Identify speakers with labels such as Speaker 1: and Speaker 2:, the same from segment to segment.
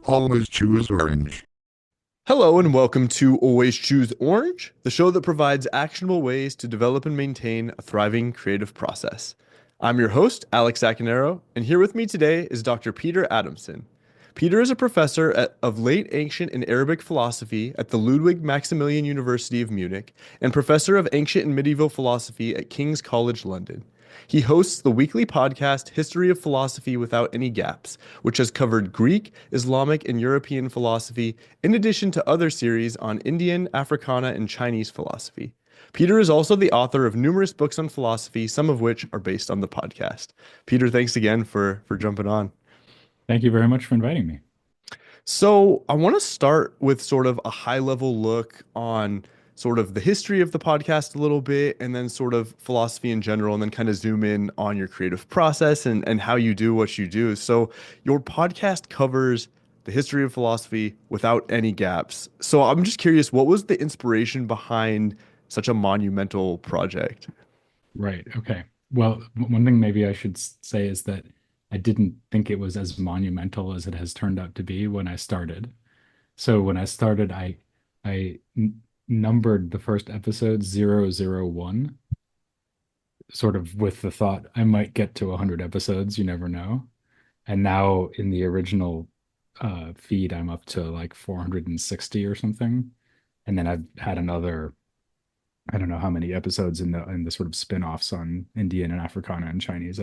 Speaker 1: Always choose orange.
Speaker 2: Hello and welcome to Always Choose Orange, the show that provides actionable ways to develop and maintain a thriving creative process. I'm your host, Alex Acanero, and here with me today is Dr. Peter Adamson. Peter is a professor of late ancient and Arabic philosophy at the Ludwig Maximilian University of Munich and professor of ancient and medieval philosophy at King's College London. He hosts the weekly podcast History of Philosophy Without Any Gaps, which has covered Greek, Islamic, and European philosophy, in addition to other series on Indian, Africana, and Chinese philosophy. Peter is also the author of numerous books on philosophy, some of which are based on the podcast. Peter, thanks again for jumping on.
Speaker 3: Thank you very much for inviting me.
Speaker 2: So, I want to start with sort of a high level look on sort of the history of the podcast a little bit, and then sort of philosophy in general, and then kind of zoom in on your creative process and how you do what you do. So, your podcast covers the history of philosophy without any gaps. So, I'm just curious, what was the inspiration behind such a monumental project?
Speaker 3: Right. Okay. Well, one thing maybe I should say is that I didn't think it was as monumental as it has turned out to be when I started. So when I started, I numbered the first episode 001, sort of with the thought I might get to 100 episodes, you never know. And now in the original feed, I'm up to like 460 or something. And then I've had another I don't know how many episodes in the sort of spin-offs on Indian and Africana and Chinese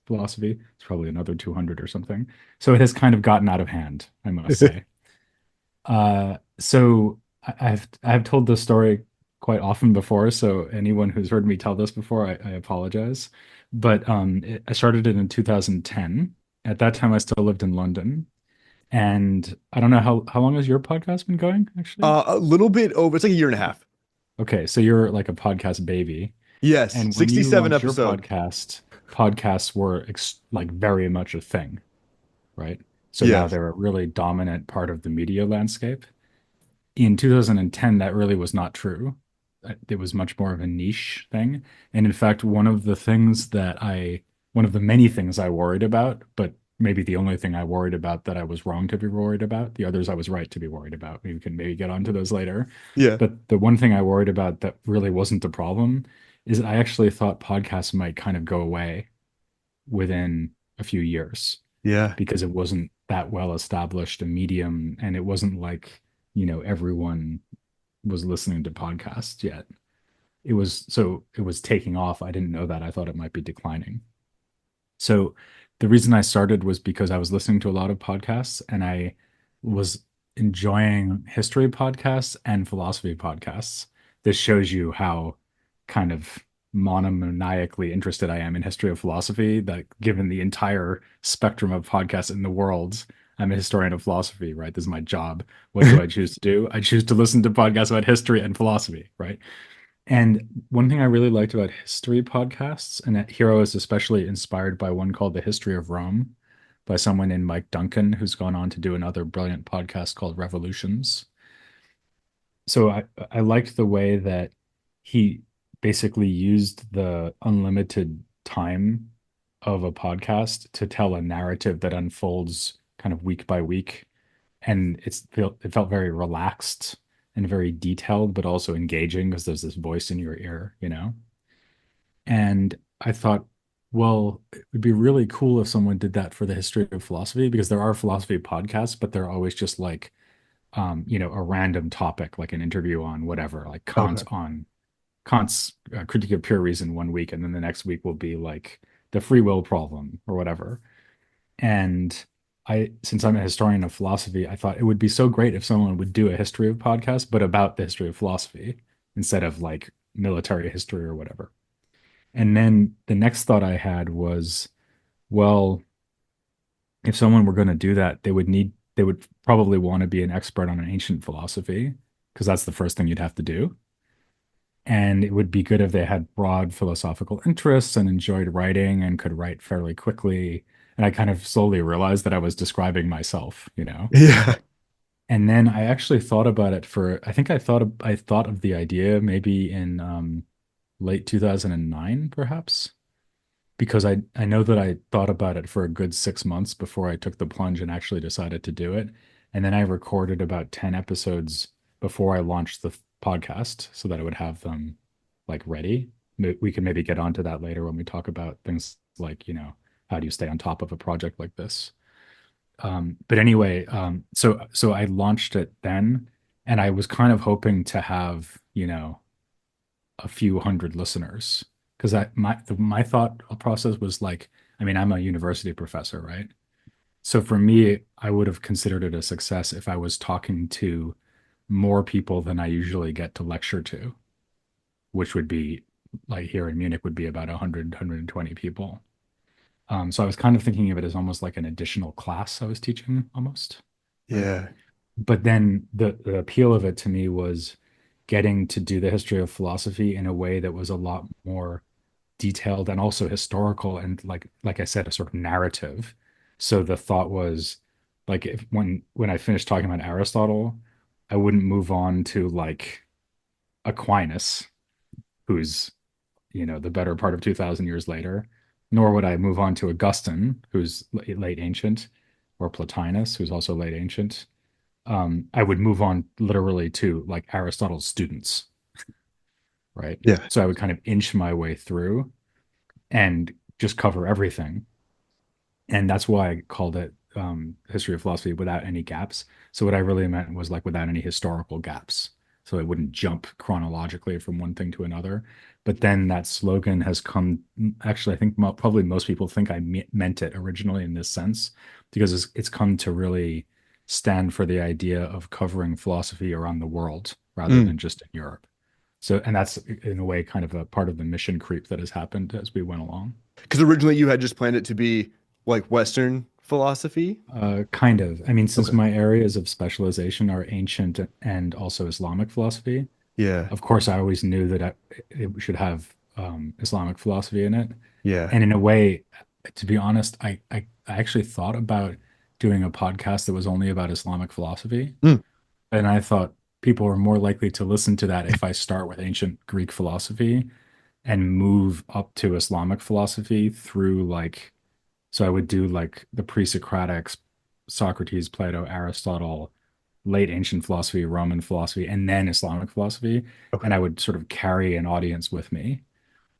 Speaker 3: philosophy. It's probably another 200 or something. So it has kind of gotten out of hand, I must say. So I've told this story quite often before. So anyone who's heard me tell this before, I apologize. But I started it in 2010. At that time, I still lived in London. And I don't know how long has your podcast been going, actually?
Speaker 2: A little bit over, it's like a year and a half.
Speaker 3: Okay, so you're like a podcast baby.
Speaker 2: Yes,
Speaker 3: And when you
Speaker 2: 67
Speaker 3: launched your
Speaker 2: episode.
Speaker 3: podcast, podcasts were like very much a thing, right? So now
Speaker 2: Yes.
Speaker 3: they're a really dominant part of the media landscape. In 2010, that really was not true. It was much more of a niche thing. And in fact, one of the many things I worried about, but maybe the only thing I worried about that I was wrong to be worried about, the others I was right to be worried about. We can maybe get onto those later.
Speaker 2: Yeah.
Speaker 3: But the one thing I worried about that really wasn't the problem is I actually thought podcasts might kind of go away within a few years
Speaker 2: Yeah.
Speaker 3: because it wasn't that well established a medium and it wasn't like, everyone was listening to podcasts yet. It was taking off. I didn't know that. I thought it might be declining. So the reason I started was because I was listening to a lot of podcasts and I was enjoying history podcasts and philosophy podcasts. This shows you how kind of monomaniacally interested I am in history of philosophy, that given the entire spectrum of podcasts in the world, I'm a historian of philosophy, right? This is my job. What do I choose to do? I choose to listen to podcasts about history and philosophy, right? And one thing I really liked about history podcasts, and that Hero is especially inspired by one called The History of Rome by someone named Mike Duncan, who's gone on to do another brilliant podcast called Revolutions. So I liked the way that he basically used the unlimited time of a podcast to tell a narrative that unfolds kind of week by week. And it felt very relaxed and very detailed, but also engaging because there's this voice in your ear. And I thought, well, it would be really cool if someone did that for the history of philosophy because there are philosophy podcasts, but they're always just like, a random topic, like an interview on whatever, like
Speaker 2: Okay.
Speaker 3: Kant's Critique of Pure Reason one week, and then the next week will be like the free will problem or whatever. And since I'm a historian of philosophy, I thought it would be so great if someone would do a history of podcast, but about the history of philosophy instead of like military history or whatever. And then the next thought I had was, well, if someone were going to do that, they would probably want to be an expert on an ancient philosophy, because that's the first thing you'd have to do. And it would be good if they had broad philosophical interests and enjoyed writing and could write fairly quickly. And I kind of slowly realized that I was describing myself.
Speaker 2: Yeah.
Speaker 3: And then I actually thought about it I think I thought of the idea maybe in late 2009, perhaps. because I know that I thought about it for a good 6 months before I took the plunge and actually decided to do it. And then I recorded about 10 episodes before I launched the podcast so that I would have them like ready. We can maybe get onto that later when we talk about things like, how do you stay on top of a project like this? But anyway, so I launched it then, and I was kind of hoping to have, a few hundred listeners because my thought process was like, I mean, I'm a university professor, right? So for me, I would have considered it a success if I was talking to more people than I usually get to lecture to, which would be like here in Munich would be about 100, people. So I was kind of thinking of it as almost like an additional class I was teaching almost, right?
Speaker 2: Yeah.
Speaker 3: But then the appeal of it to me was getting to do the history of philosophy in a way that was a lot more detailed and also historical and like I said, a sort of narrative. So the thought was like if when I finished talking about Aristotle, I wouldn't move on to like Aquinas, who's the better part of 2000 years later, nor would I move on to Augustine, who's late ancient, or Plotinus, who's also late ancient. I would move on literally to like Aristotle's students, right?
Speaker 2: Yeah.
Speaker 3: So I would kind of inch my way through and just cover everything. And that's why I called it history of philosophy without any gaps. So what I really meant was like without any historical gaps. So it wouldn't jump chronologically from one thing to another. But then that slogan has come. Actually, I think probably most people think I meant it originally in this sense because it's come to really stand for the idea of covering philosophy around the world rather
Speaker 2: Mm.
Speaker 3: than just in Europe. So, and that's in a way kind of a part of the mission creep that has happened as we went along.
Speaker 2: Because originally you had just planned it to be like Western philosophy.
Speaker 3: Kind of. I mean, since
Speaker 2: Okay.
Speaker 3: my areas of specialization are ancient and also Islamic philosophy,
Speaker 2: Yeah.
Speaker 3: of course, I always knew that it should have Islamic philosophy in it.
Speaker 2: Yeah.
Speaker 3: And in a way, to be honest, I actually thought about doing a podcast that was only about Islamic philosophy.
Speaker 2: Mm.
Speaker 3: And I thought people are more likely to listen to that if I start with ancient Greek philosophy and move up to Islamic philosophy through like so I would do like the pre-Socratics, Socrates, Plato, Aristotle, late ancient philosophy, Roman philosophy, and then Islamic philosophy.
Speaker 2: Okay.
Speaker 3: And I would sort of carry an audience with me.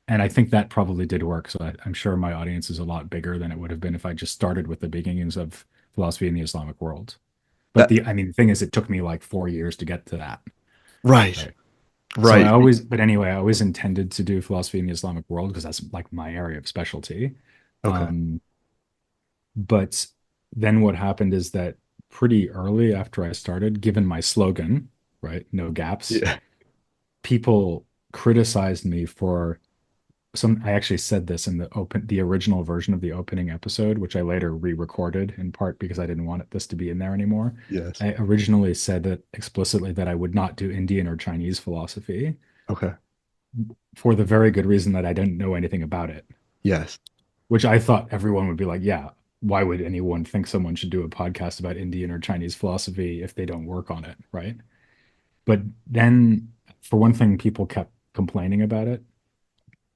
Speaker 3: And I think that probably did work. So I'm sure my audience is a lot bigger than it would have been if I just started with the beginnings of philosophy in the Islamic world. But
Speaker 2: That
Speaker 3: the thing is, it took me like 4 years to get to that.
Speaker 2: right.
Speaker 3: Right. So
Speaker 2: Right.
Speaker 3: but anyway, I always intended to do philosophy in the Islamic world because that's like my area of specialty.
Speaker 2: Okay.
Speaker 3: Um, But then what happened is that pretty early after I started, given my slogan, right, no gaps,
Speaker 2: Yeah.
Speaker 3: people criticized me for I actually said this in the original version of the opening episode, which I later re-recorded in part because I didn't want this to be in there anymore.
Speaker 2: Yes.
Speaker 3: I originally said that explicitly that I would not do Indian or Chinese philosophy
Speaker 2: Okay.
Speaker 3: for the very good reason that I didn't know anything about it,
Speaker 2: Yes.
Speaker 3: which I thought everyone would be like, yeah, why would anyone think someone should do a podcast about Indian or Chinese philosophy if they don't work on it, right? But then, for one thing, people kept complaining about it.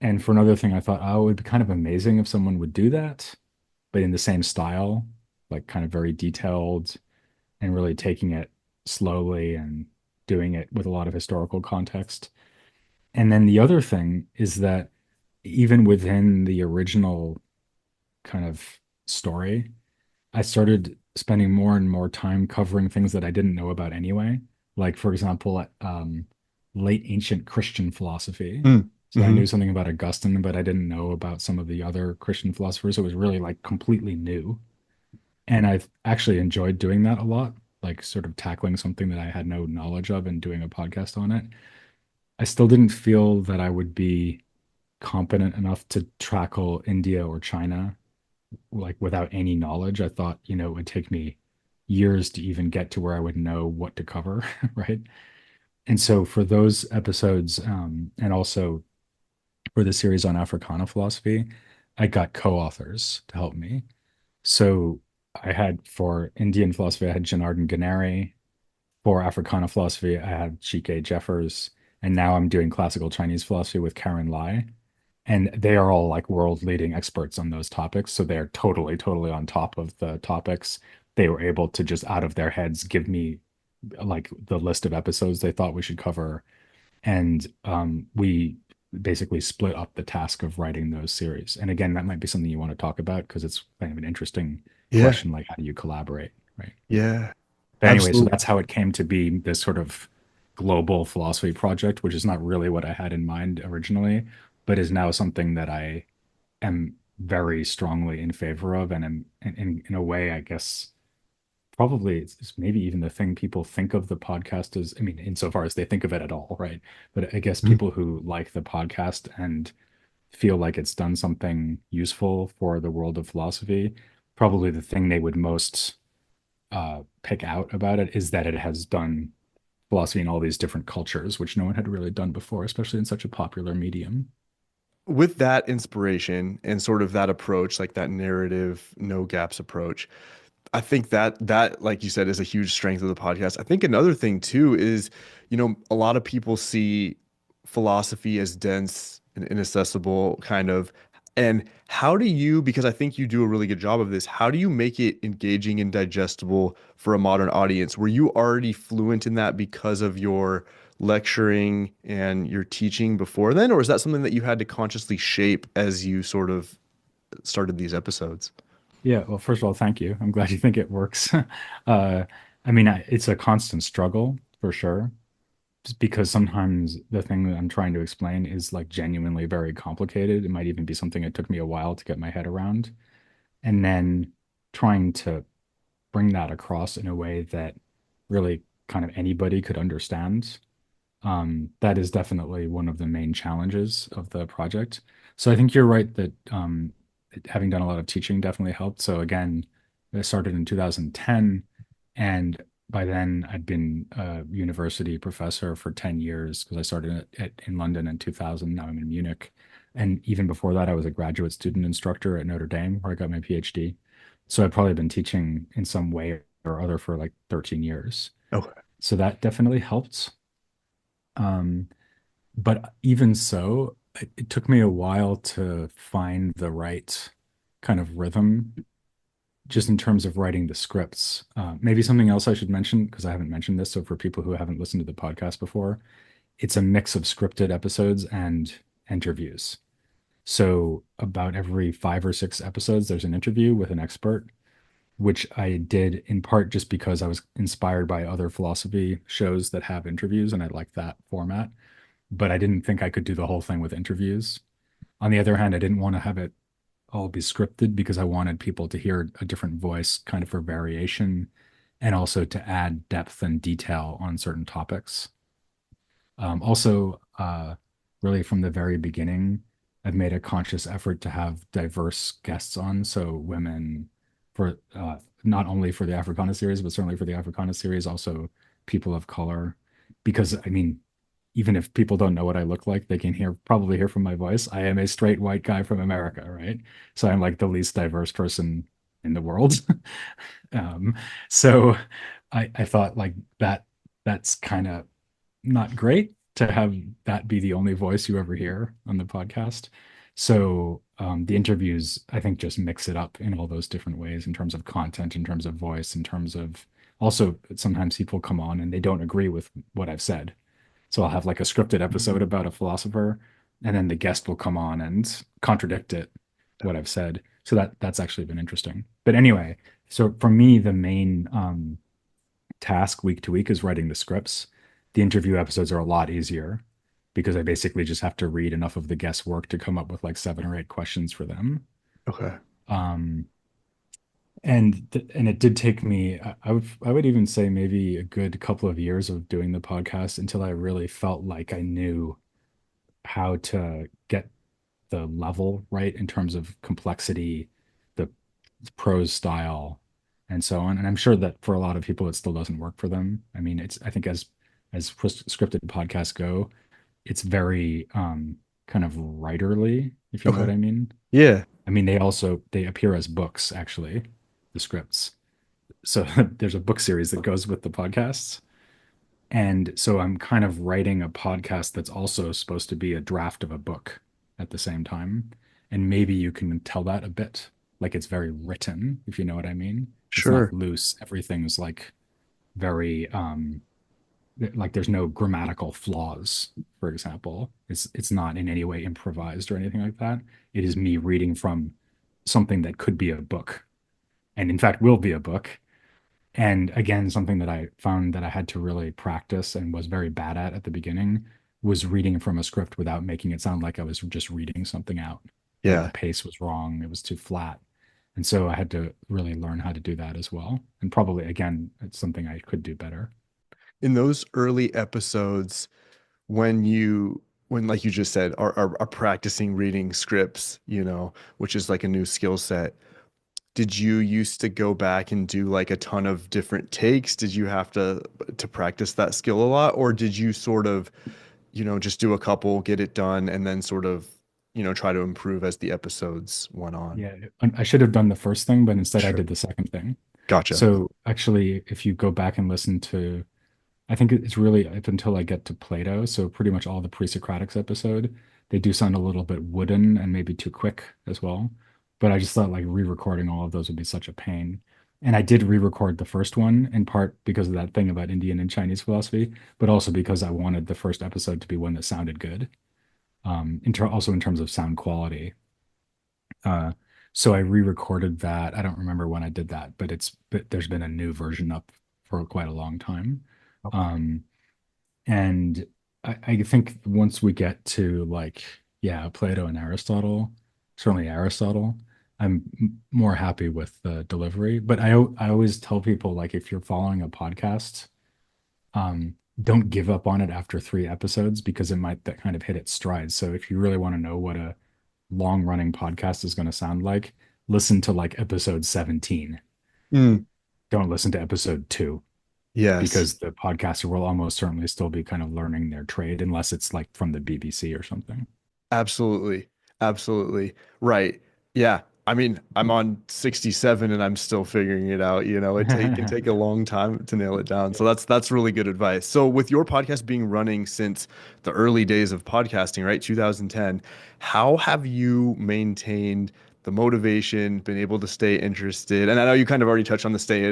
Speaker 3: And for another thing, I thought, oh, it would be kind of amazing if someone would do that, but in the same style, like kind of very detailed and really taking it slowly and doing it with a lot of historical context. And then the other thing is that even within the original kind of story, I started spending more and more time covering things that I didn't know about anyway. Like, for example, late ancient Christian philosophy.
Speaker 2: Mm.
Speaker 3: So I
Speaker 2: Hmm.
Speaker 3: knew something about Augustine, but I didn't know about some of the other Christian philosophers. It was really like completely new. And I've actually enjoyed doing that a lot, like sort of tackling something that I had no knowledge of and doing a podcast on it. I still didn't feel that I would be competent enough to tackle India or China like without any knowledge. I thought, it would take me years to even get to where I would know what to cover, right? And so for those episodes, and also for the series on Africana philosophy, I got co-authors to help me. So I had for Indian philosophy, I had Janardhan Ganeri. For Africana philosophy, I had Chike Jeffers. And now I'm doing classical Chinese philosophy with Karen Lai. and they are all like world leading experts on those topics. So they're totally on top of the topics. They were able to just out of their heads give me like the list of episodes they thought we should cover. And we basically split up the task of writing those series. And again, that might be something you want to talk about because it's kind of an interesting
Speaker 2: Yeah.
Speaker 3: question, like how do you collaborate, right?
Speaker 2: Yeah.
Speaker 3: But anyway, so
Speaker 2: Absolutely.
Speaker 3: that's how it came to be this sort of global philosophy project, which is not really what I had in mind originally, but is now something that I am very strongly in favor of, and am in a way, I guess probably it's maybe even the thing people think of the podcast as. I mean, insofar as they think of it at all, right? But I guess
Speaker 2: Mhm.
Speaker 3: people who like the podcast and feel like it's done something useful for the world of philosophy, probably the thing they would most pick out about it is that it has done philosophy in all these different cultures, which no one had really done before, especially in such a popular medium.
Speaker 2: With that inspiration and sort of that approach, like that narrative, no gaps approach, I think that like you said is a huge strength of the podcast. I think another thing too is, a lot of people see philosophy as dense and inaccessible kind of. And how do you, because I think you do a really good job of this, how do you make it engaging and digestible for a modern audience? Were you already fluent in that because of your lecturing and your teaching before then, or is that something that you had to consciously shape as you sort of started these episodes?
Speaker 3: Yeah, well, first of all, thank you. I'm glad you think it works. I mean, it's a constant struggle for sure, just because sometimes the thing that I'm trying to explain is like genuinely very complicated. It might even be something it took me a while to get my head around. And then trying to bring that across in a way that really kind of anybody could understand. That is definitely one of the main challenges of the project. So I think you're right that having done a lot of teaching definitely helped. So again, I started in 2010, and by then I'd been a university professor for 10 years because I started in London in 2000. Now I'm in Munich. And even before that, I was a graduate student instructor at Notre Dame where I got my PhD. So I've probably been teaching in some way or other for like 13 years.
Speaker 2: Okay.
Speaker 3: So that definitely helped. Um, but even so, it took me a while to find the right kind of rhythm, just in terms of writing the scripts. Maybe something else I should mention, because I haven't mentioned this. So for people who haven't listened to the podcast before, it's a mix of scripted episodes and interviews. So about every 5 or 6 episodes, there's an interview with an expert, which I did in part just because I was inspired by other philosophy shows that have interviews, and I like that format, but I didn't think I could do the whole thing with interviews. On the other hand, I didn't want to have it all be scripted because I wanted people to hear a different voice kind of for variation and also to add depth and detail on certain topics. Also, really from the very beginning, I've made a conscious effort to have diverse guests on. So women for not only for the Africana series, but certainly for the Africana series, also people of color. Because I mean, even if people don't know what I look like, they can probably hear from my voice. I am a straight white guy from America, right? So I'm like the least diverse person in the world. um, so I thought like that's kind of not great to have that be the only voice you ever hear on the podcast. So the interviews, I think, just mix it up in all those different ways in terms of content, in terms of voice, in terms of also sometimes people come on and they don't agree with what I've said. So I'll have like a scripted episode about a philosopher, and then the guest will come on and contradict it, what I've said. So that's actually been interesting. But anyway, so for me, the main task week to week is writing the scripts. The interview episodes are a lot easier because I basically just have to read enough of the guest work to come up with like 7 or 8 questions for them.
Speaker 2: Okay.
Speaker 3: Um, and it did take me, I would even say maybe a good couple of years of doing the podcast until I really felt like I knew how to get the level right in terms of complexity, the prose style, and so on. And I'm sure that for a lot of people, it still doesn't work for them. I mean, I think as scripted podcasts go, it's very kind of writerly, if you know what
Speaker 2: Okay.
Speaker 3: I mean.
Speaker 2: Yeah.
Speaker 3: I mean, they appear as books, actually, the scripts. So there's a book series that goes with the podcasts. And so I'm kind of writing a podcast that's also supposed to be a draft of a book at the same time. And maybe you can tell that a bit, like it's very written, if you know what I mean. It's not
Speaker 2: Sure.
Speaker 3: loose. Everything's like very like there's no grammatical flaws, for example. It's not in any way improvised or anything like that. It is me reading from something that could be a book, and in fact will be a book. And again, something that I found that I had to really practice and was very bad at the beginning was reading from a script without making it sound like I was just reading something out. Like the
Speaker 2: Yeah.
Speaker 3: pace was wrong, it was too flat. And so I had to really learn how to do that as well. And probably, again, it's something I could do better.
Speaker 2: In those early episodes, when like you just said, are practicing reading scripts, which is like a new skill set. Did you used to go back and do like a ton of different takes? Did you have to practice that skill a lot, or did you sort of, just do a couple, get it done, and then sort of, try to improve as the episodes went on?
Speaker 3: Yeah, I should have done the first thing, but instead I
Speaker 2: Sure.
Speaker 3: did the second thing.
Speaker 2: Gotcha.
Speaker 3: So actually, if you go back and listen to, I think it's really up until I get to Plato. So pretty much all the pre-Socratics episode, they do sound a little bit wooden and maybe too quick as well. But I just thought like re-recording all of those would be such a pain. And I did re-record the first one in part because of that thing about Indian and Chinese philosophy, but also because I wanted the first episode to be one that sounded good. Also in terms of sound quality. Uh, so I re-recorded that. I don't remember when I did that, but there's been a new version up for quite a long time.
Speaker 2: Okay.
Speaker 3: Um, and I think once we get to like, yeah, Plato and Aristotle, certainly Aristotle, I'm more happy with the delivery. But I always tell people like if you're following a podcast, don't give up on it after 3 episodes because it might that kind of hit its stride. So if you really want to know what a long running podcast is going to sound like, listen to like episode 17.
Speaker 2: Mm,
Speaker 3: Don't listen to episode 2
Speaker 2: yes.
Speaker 3: because the podcaster will almost certainly still be kind of learning their trade unless it's like from the BBC or something.
Speaker 2: Absolutely. Absolutely. Right. Yeah. I mean, I'm on 67 and I'm still figuring it out. It can take a long time to nail it down. So that's really good advice. So with your podcast being running since the early days of podcasting, right? 2010, how have you maintained the motivation, been able to stay interested? And I know you kind of already touched on the staying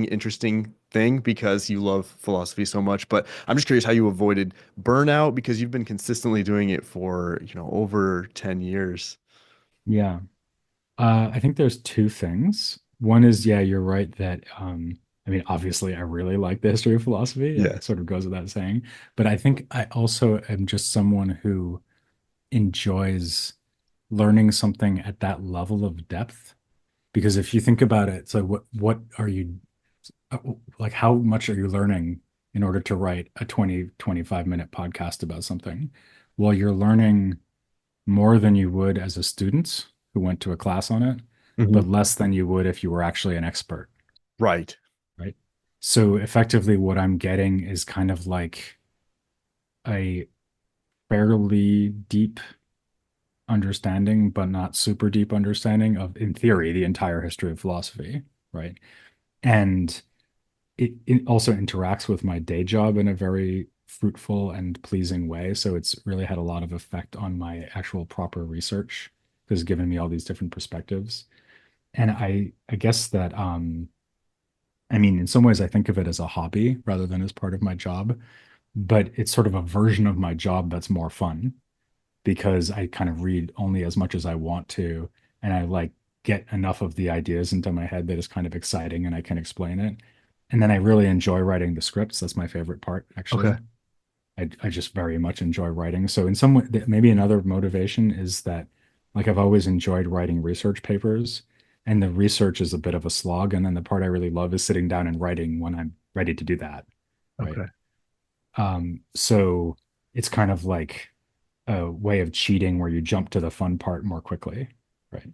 Speaker 2: interesting thing because you love philosophy so much, but I'm just curious how you avoided burnout because you've been consistently doing it for, over 10 years.
Speaker 3: Yeah. I think there's two things. One is, yeah, you're right that, I mean, obviously, I really like the history of philosophy. It
Speaker 2: Yes.
Speaker 3: sort of goes without saying. But I think I also am just someone who enjoys learning something at that level of depth. Because if you think about it, so what are you uh, like, how much are you learning in order to write a 25 minute podcast about something? Well, you're learning more than you would as a student who went to a class on it, but
Speaker 2: Mhm.
Speaker 3: less than you would if you were actually an expert,
Speaker 2: Right.
Speaker 3: right? So effectively, what I'm getting is kind of like a fairly deep understanding, but not super deep understanding of, in theory, the entire history of philosophy, right? And it also interacts with my day job in a very fruitful and pleasing way. So it's really had a lot of effect on my actual proper research because it's given me all these different perspectives. And I guess that I mean, in some ways I think of it as a hobby rather than as part of my job, but it's sort of a version of my job that's more fun because I kind of read only as much as I want to, and I like get enough of the ideas into my head that is kind of exciting and I can explain it. And then I really enjoy writing the scripts. That's my favorite part,
Speaker 2: Okay.
Speaker 3: actually. I just very much enjoy writing. So in some way, maybe another motivation is that like I've always enjoyed writing research papers, and the research is a bit of a slog. And then the part I really love is sitting down and writing when I'm ready to do that, right?
Speaker 2: Okay.
Speaker 3: So it's kind of like a way of cheating where you jump to the fun part more quickly, right?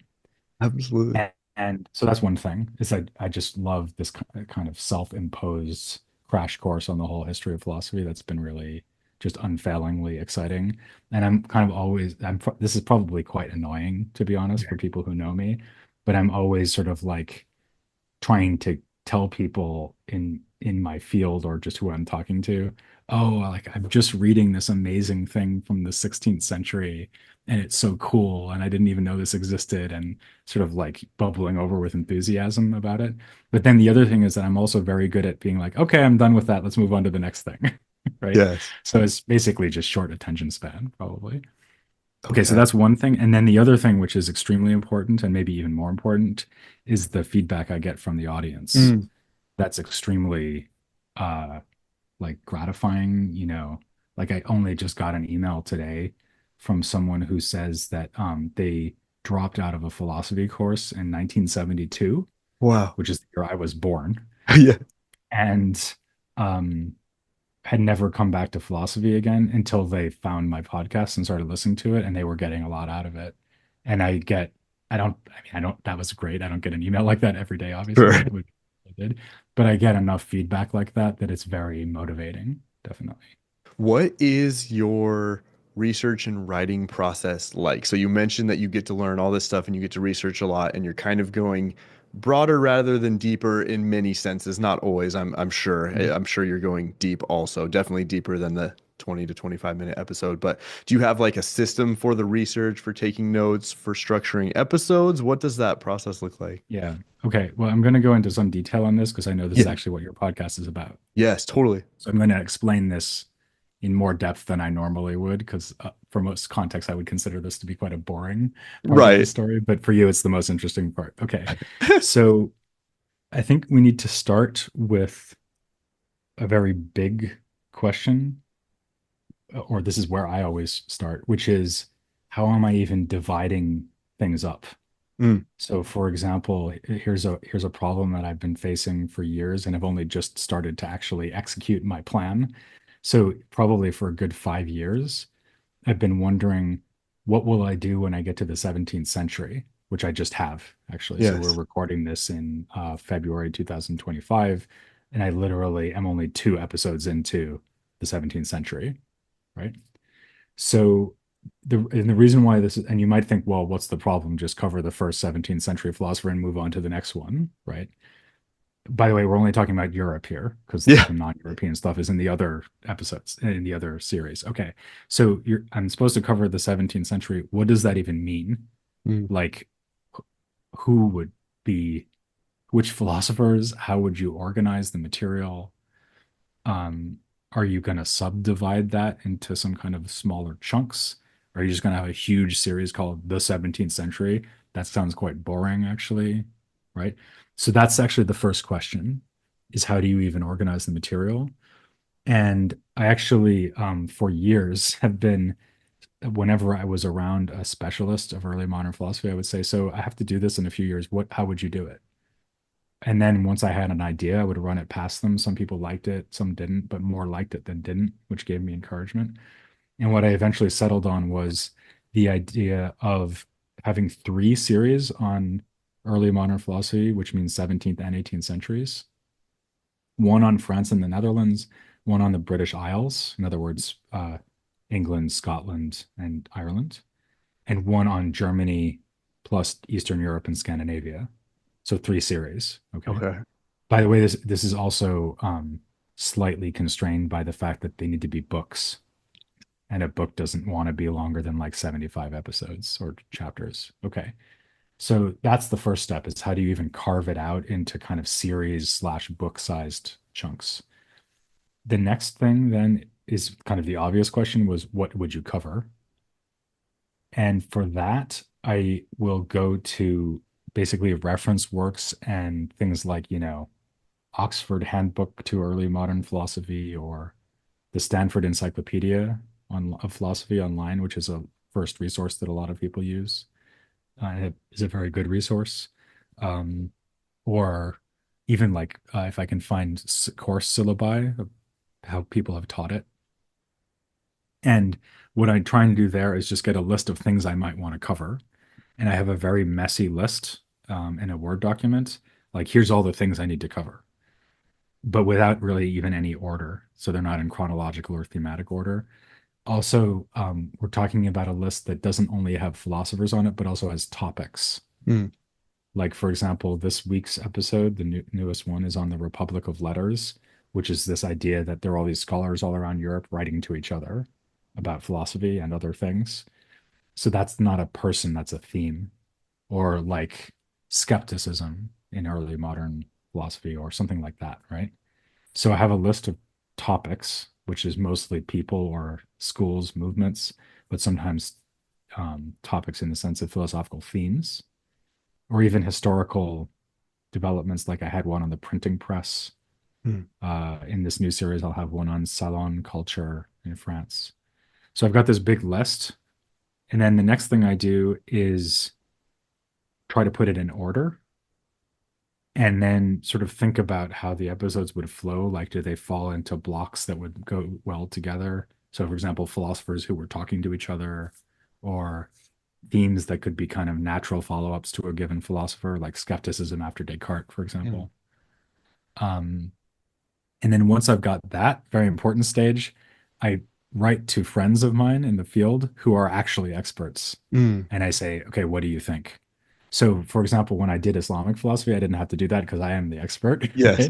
Speaker 2: Absolutely.
Speaker 3: And so that's one thing is that I just love this kind of self-imposed crash course on the whole history of philosophy that's been really just unfailingly exciting. And I'm kind of always, this is probably quite annoying to be honest for people who know me, but I'm always sort of like trying to tell people in in my field or just who I'm talking to. Oh, like I'm just reading this amazing thing from the 16th century and it's so cool and I didn't even know this existed and sort of like bubbling over with enthusiasm about it. But then the other thing is that I'm also very good at being like, okay, I'm done with that. Let's move on to the next thing. Right?
Speaker 2: Yes.
Speaker 3: So it's basically just short attention span, probably. Okay, so
Speaker 2: Okay.
Speaker 3: that's one thing. And then the other thing, which is extremely important and maybe even more important, is the feedback I get from the audience.
Speaker 2: Mm.
Speaker 3: That's extremely uh like gratifying, you know. Like I only just got an email today from someone who says that they dropped out of a philosophy course in 1972,
Speaker 2: Wow.
Speaker 3: which is the year I was born,
Speaker 2: Yeah.
Speaker 3: and um had never come back to philosophy again until they found my podcast and started listening to it, and they were getting a lot out of it. And I don't, that was great. I don't get an email like that every day,
Speaker 2: Sure.
Speaker 3: obviously, which I did, but I get enough feedback like that that it's very motivating, definitely.
Speaker 2: What is your research and writing process like? So you mentioned that you get to learn all this stuff and you get to research a lot and you're kind of going broader rather than deeper in many senses, not always, I'm sure.
Speaker 3: Mhm.
Speaker 2: I'm sure you're going deep also, definitely deeper than the 20 to 25-minute episode. But do you have like a system for the research, for taking notes, for structuring episodes? What does that process look like?
Speaker 3: Yeah. Okay. Well, I'm going to go into some detail on this because I know this is
Speaker 2: Yeah.
Speaker 3: actually what your podcast is about.
Speaker 2: Yes, totally.
Speaker 3: So I'm going to explain this in more depth than I normally would, because for most contexts, I would consider this to be quite a boring part of the
Speaker 2: Right.
Speaker 3: story. But for you, it's the most interesting part. Okay. So I think we need to start with a very big question, or this is where I always start, which is how am I even dividing things up?
Speaker 2: Mm,
Speaker 3: So, for example, here's a problem that I've been facing for years, and I've only just started to actually execute my plan. So, probably for a good 5 years, I've been wondering what will I do when I get to the 17th century, which I just have actually. So, we're
Speaker 2: yes.
Speaker 3: recording this in February 2025, and I literally am only 2 episodes into the 17th century, right? So the reason why this is, and you might think, well, what's the problem? Just cover the first 17th century philosopher and move on to the next one, right? By the way, we're only talking about Europe here because
Speaker 2: Yeah.
Speaker 3: the non-European stuff is in the other episodes, in the other series. Okay. So I'm supposed to cover the 17th century. What does that even mean?
Speaker 2: Mm,
Speaker 3: Like who would be which philosophers? How would you organize the material? Um, are you going to subdivide that into some kind of smaller chunks? Are you just going to have a huge series called The 17th Century? That sounds quite boring, actually, right? So that's actually the first question is how do you even organize the material? And I actually, for years, have been, whenever I was around a specialist of early modern philosophy, I would say, so I have to do this in a few years. How would you do it? And then once I had an idea, I would run it past them. Some people liked it, some didn't, but more liked it than didn't, which gave me encouragement. And what I eventually settled on was the idea of having 3 series on early modern philosophy, which means 17th and 18th centuries, one on France and the Netherlands, one on the British Isles, in other words, England, Scotland, and Ireland, and one on Germany plus Eastern Europe and Scandinavia. So 3 series. Okay.
Speaker 2: okay.
Speaker 3: By the way, this is also slightly constrained by the fact that they need to be books, and a book doesn't want to be longer than like 75 episodes or chapters. Okay. So that's the first step is how do you even carve it out into kind of series slash book sized chunks? The next thing then is kind of the obvious question was what would you cover? And for that, I will go to basically reference works and things like, Oxford Handbook to Early Modern Philosophy or the Stanford Encyclopedia of Philosophy online, which is a first resource that a lot of people use. It is a very good resource. Um, or even like if I can find course syllabi of how people have taught it. And what I'm trying to do there is just get a list of things I might want to cover. And I have a very messy list in a Word document. Like, here's all the things I need to cover, but without really even any order. So they're not in chronological or thematic order. Also, we're talking about a list that doesn't only have philosophers on it, but also has topics.
Speaker 2: Mm,
Speaker 3: Like, for example, this week's episode, the newest one, is on the Republic of Letters, which is this idea that there are all these scholars all around Europe writing to each other about philosophy and other things. So that's not a person, that's a theme, or like skepticism in early modern philosophy or something like that, right? So I have a list of topics, which is mostly people or schools, movements, but sometimes topics in the sense of philosophical themes or even historical developments. Like I had one on the printing press.
Speaker 2: Hmm.
Speaker 3: In this new series, I'll have one on salon culture in France. So I've got this big list. And then the next thing I do is try to put it in order and then sort of think about how the episodes would flow. Like, do they fall into blocks that would go well together? So, for example, philosophers who were talking to each other, or themes that could be kind of natural follow-ups to a given philosopher, like skepticism after Descartes, for
Speaker 2: Hmm.
Speaker 3: example. Um, and then once I've got that very important stage, I write to friends of mine in the field who are actually experts.
Speaker 2: Mm.
Speaker 3: And I say, okay, what do you think? So, for example, when I did Islamic philosophy, I didn't have to do that because I am the expert,
Speaker 2: Yes.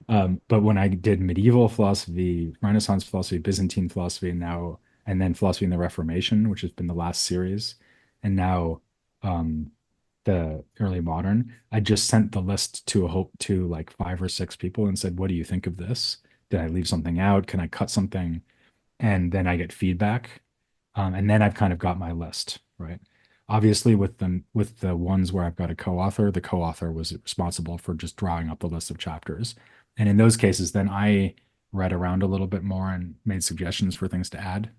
Speaker 3: right? But when I did medieval philosophy, Renaissance philosophy, Byzantine philosophy, and then philosophy in the Reformation, which has been the last series, and now um, the early modern, I just sent the list to like five or six people and said, "What do you think of this? Did I leave something out? Can I cut something?" And then I get feedback, and then I've kind of got my list, right? Obviously, with the ones where I've got a co-author, the co-author was responsible for just drawing up the list of chapters. And in those cases, then I read around a little bit more and made suggestions for things to add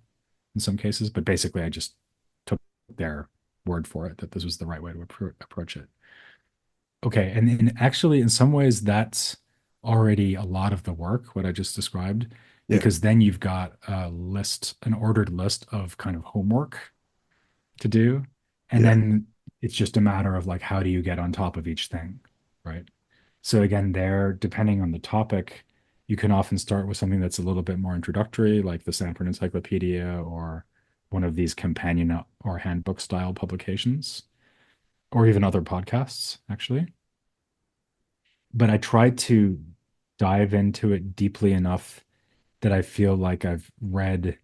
Speaker 3: in some cases. But basically, I just took their word for it that this was the right way to approach it. Okay, and actually, in some ways, that's already a lot of the work, what I just described,
Speaker 2: Yeah.
Speaker 3: because then you've got a list, an ordered list of kind of homework to do. And
Speaker 2: Yeah.
Speaker 3: then it's just a matter of like, how do you get on top of each thing, right? So again, there, depending on the topic, you can often start with something that's a little bit more introductory, like the Sanford Encyclopedia or one of these companion or handbook style publications, or even other podcasts, actually. But I try to dive into it deeply enough that I feel like I've read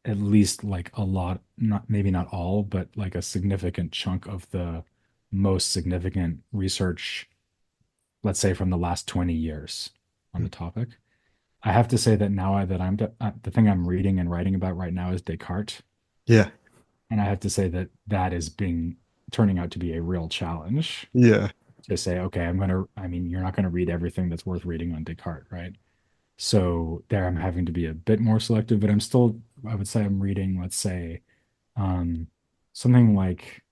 Speaker 3: at least like a lot, not maybe not all, but like a significant chunk of the most significant research, let's say from the last 20 years on
Speaker 2: Mm.
Speaker 3: the topic. I have to say that now that the thing I'm reading and writing about right now is Descartes.
Speaker 2: Yeah.
Speaker 3: And I have to say that that is turning out to be a real challenge
Speaker 2: Yeah.
Speaker 3: to say, okay, I mean, you're not going to read everything that's worth reading on Descartes, right? So there I'm having to be a bit more selective, but I would say I'm reading, let's say, um, something like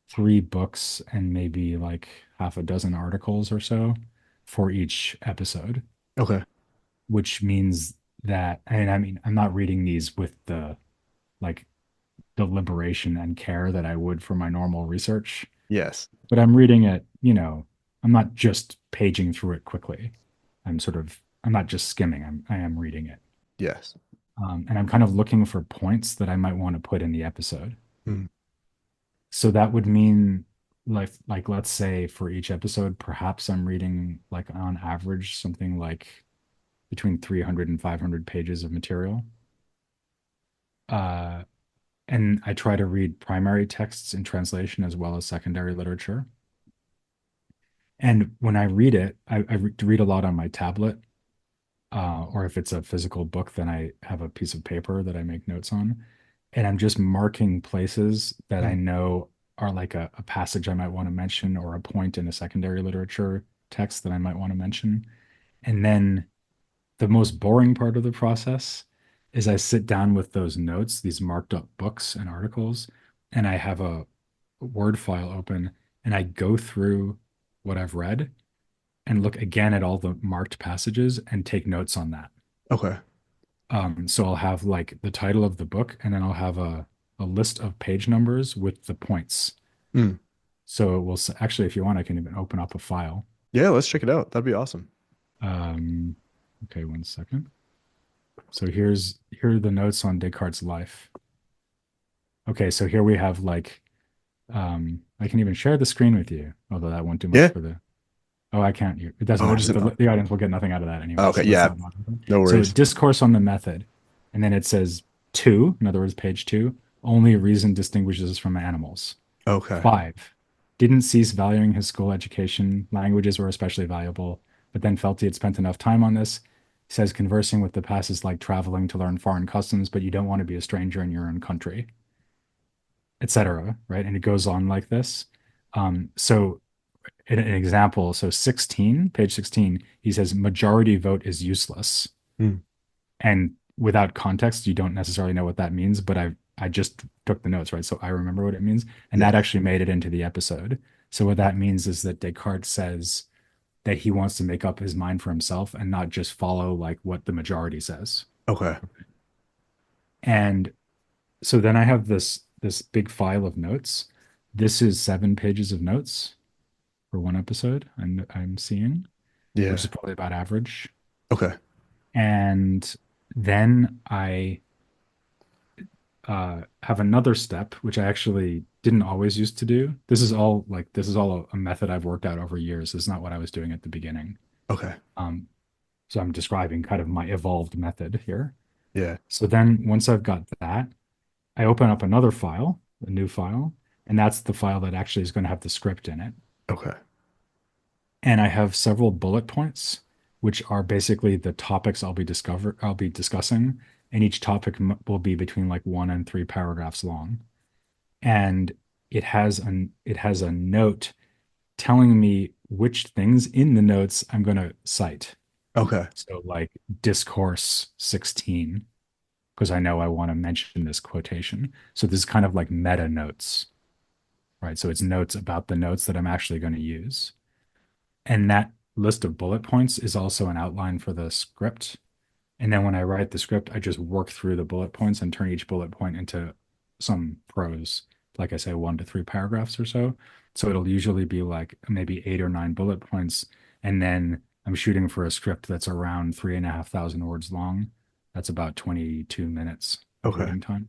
Speaker 3: three books and maybe like half a dozen articles or so for each episode,
Speaker 2: Okay.
Speaker 3: which means that, and I mean, I'm not reading these with the like deliberation and care that I would for my normal research,
Speaker 2: Yes.
Speaker 3: but I'm reading it, I'm not just paging through it quickly. I'm not just skimming, I am reading it.
Speaker 2: Yes.
Speaker 3: And I'm kind of looking for points that I might want to put in the episode.
Speaker 2: Mm.
Speaker 3: So that would mean like let's say for each episode, perhaps I'm reading like on average something like between 300 and 500 pages of material. Uh, and I try to read primary texts in translation as well as secondary literature. And when I read it, read a lot on my tablet, or if it's a physical book, then I have a piece of paper that I make notes on. And I'm just marking places that I
Speaker 2: Mm.
Speaker 3: know are like a passage I might want to mention or a point in a secondary literature text that I might want to mention. And then the most boring part of the process is I sit down with those notes, these marked up books and articles, and I have a Word file open and I go through what I've read and look again at all the marked passages and take notes on that.
Speaker 2: Okay.
Speaker 3: So I'll have like the title of the book, and then I'll have a list of page numbers with the points.
Speaker 2: Mm.
Speaker 3: So it will actually, if you want, I can even open up a file.
Speaker 2: Yeah, let's check it out. That'd be awesome.
Speaker 3: Um, okay, one second. So here are the notes on Descartes' life. Okay, so here we have like I can even share the screen with you, although that won't do much
Speaker 2: Yeah.
Speaker 3: for the. Oh, I can't. It doesn't
Speaker 2: Oh,
Speaker 3: matter.
Speaker 2: does it not?
Speaker 3: The audience will get nothing out of that anyway.
Speaker 2: Okay,
Speaker 3: So let's
Speaker 2: yeah,
Speaker 3: not bother them.
Speaker 2: no
Speaker 3: So
Speaker 2: worries.
Speaker 3: discourse on the method, and then it says two. In other words, page two. Only reason distinguishes us from animals.
Speaker 2: Okay,
Speaker 3: Five. Didn't cease valuing his school education. Languages were especially valuable, but then felt he had spent enough time on this. He says conversing with the past is like traveling to learn foreign customs, but you don't want to be a stranger in your own country, etc. Right? And it goes on like this. So an example, so 16, page 16, he says majority vote is useless.
Speaker 2: Hmm.
Speaker 3: And without context, you don't necessarily know what that means, but I just took the notes, right? So I remember what it means. And
Speaker 2: Yeah.
Speaker 3: that actually made it into the episode. So what that means is that Descartes says that he wants to make up his mind for himself and not just follow like what the majority says.
Speaker 2: Okay.
Speaker 3: And so then I have this big file of notes. This is 7 pages of notes for one episode I'm seeing, which
Speaker 2: Yeah.
Speaker 3: is probably about average.
Speaker 2: Okay.
Speaker 3: And then I have another step, which I actually didn't always used to do. This is all a method I've worked out over years. It's not what I was doing at the beginning.
Speaker 2: Okay.
Speaker 3: Um, so I'm describing kind of my evolved method here.
Speaker 2: Yeah.
Speaker 3: So then once I've got that, I open up another file, a new file, and that's the file that actually is going to have the script in it.
Speaker 2: Okay.
Speaker 3: And I have several bullet points, which are basically the topics I'll be discussing, and each topic will be between like 1 and 3 paragraphs long. And it has a note telling me which things in the notes I'm going to cite.
Speaker 2: Okay.
Speaker 3: So like discourse 16, because I know I want to mention this quotation. So this is kind of like meta notes, right? So it's notes about the notes that I'm actually going to use. And that list of bullet points is also an outline for the script. And then when I write the script, I just work through the bullet points and turn each bullet point into some prose, like I say, 1 to 3 paragraphs or so. So it'll usually be like maybe 8 or 9 bullet points. And then I'm shooting for a script that's around 3,500 words long. That's about 22 minutes of
Speaker 2: Okay.
Speaker 3: reading time.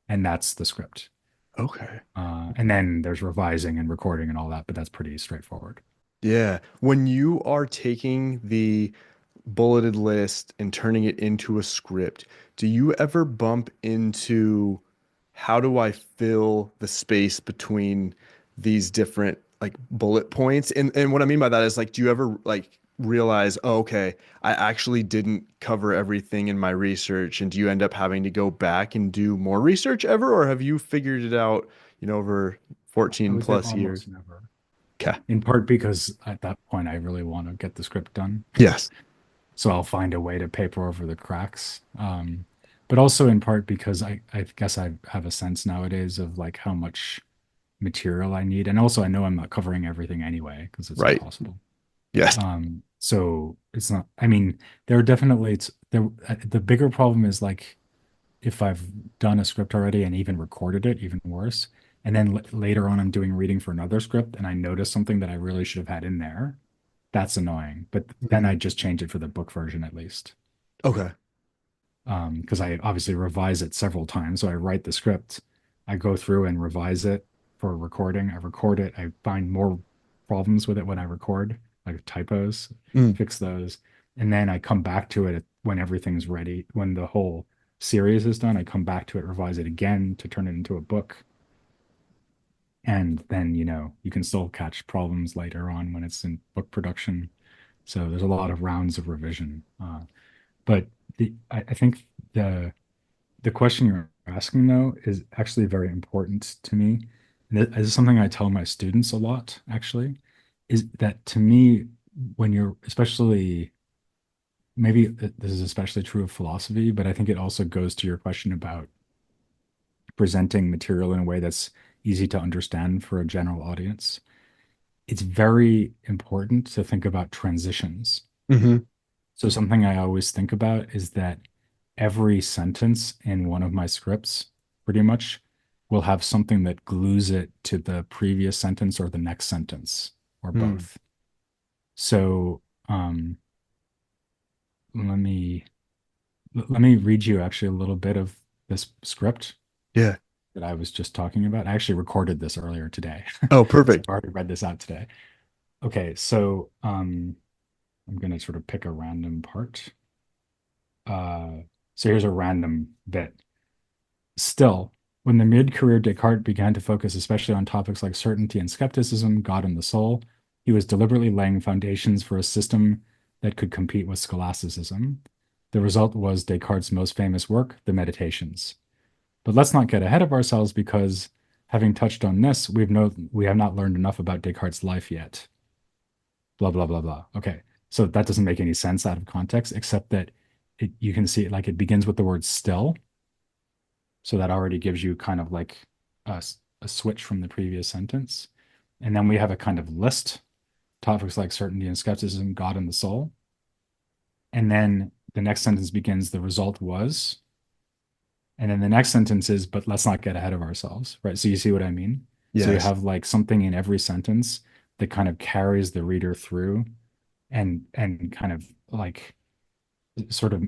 Speaker 3: And that's the script.
Speaker 2: Okay.
Speaker 3: And then there's revising and recording and all that, but that's pretty straightforward.
Speaker 2: Yeah. When you are taking the bulleted list and turning it into a script, do you ever bump into how do I fill the space between these different like bullet points? And what I mean by that is like, do you ever like realize, oh, okay, I actually didn't cover everything in my research, and do you end up having to go back and do more research ever, or have you figured it out, over
Speaker 3: I
Speaker 2: 14
Speaker 3: would say
Speaker 2: plus
Speaker 3: almost
Speaker 2: years?
Speaker 3: never.
Speaker 2: Okay.
Speaker 3: In part because at that point I really want to get the script done.
Speaker 2: Yes.
Speaker 3: So I'll find a way to paper over the cracks. But also in part because I guess I have a sense nowadays of like how much material I need. And also I know I'm not covering everything anyway because it's
Speaker 2: Right.
Speaker 3: impossible.
Speaker 2: Yes.
Speaker 3: So it's not, I mean, there are definitely, the bigger problem is like if I've done a script already and even recorded it, even worse. And then later on, I'm doing reading for another script and I notice something that I really should have had in there. That's annoying. But then I
Speaker 2: Mhm.
Speaker 3: just change it for the book version at least.
Speaker 2: Okay.
Speaker 3: Because I obviously revise it several times. So I write the script, I go through and revise it for recording. I record it. I find more problems with it when I record, like typos,
Speaker 2: Mm.
Speaker 3: fix those. And then I come back to it when everything's ready. When the whole series is done, I come back to it, revise it again to turn it into a book. And then, you can still catch problems later on when it's in book production. So there's a lot of rounds of revision. But I think the question you're asking though is actually very important to me. And this is something I tell my students a lot, actually, is that to me, when you're especially, maybe this is especially true of philosophy, but I think it also goes to your question about presenting material in a way that's easy to understand for a general audience. It's very important to think about transitions.
Speaker 2: Hmm.
Speaker 3: So something I always think about is that every sentence in one of my scripts pretty much will have something that glues it to the previous sentence or the next sentence or
Speaker 2: Mm.
Speaker 3: both. So let me let me read you actually a little bit of this script
Speaker 2: Yeah.
Speaker 3: that I was just talking about. I actually recorded this earlier today.
Speaker 2: Oh,
Speaker 3: So
Speaker 2: perfect.
Speaker 3: I've already read this out today. Okay, so I'm gonna sort of pick a random part. Uh, so here's a random bit. Still, when the mid-career Descartes began to focus especially on topics like certainty and skepticism, God and the soul, he was deliberately laying foundations for a system that could compete with scholasticism. The result was Descartes' most famous work, the Meditations. But let's not get ahead of ourselves because, having touched on this, we have not learned enough about Descartes' life yet. Blah blah blah blah. Okay, so that doesn't make any sense out of context, except that you can see it like it begins with the word still, so that already gives you kind of like a switch from the previous sentence. And then we have a kind of list, topics like certainty and skepticism, God and the soul. And then the next sentence begins, the result was. And then the next sentence is, but let's not get ahead of ourselves, right? So you see what I mean? So you
Speaker 2: Yes.
Speaker 3: have like something in every sentence that kind of carries the reader through and kind of like sort of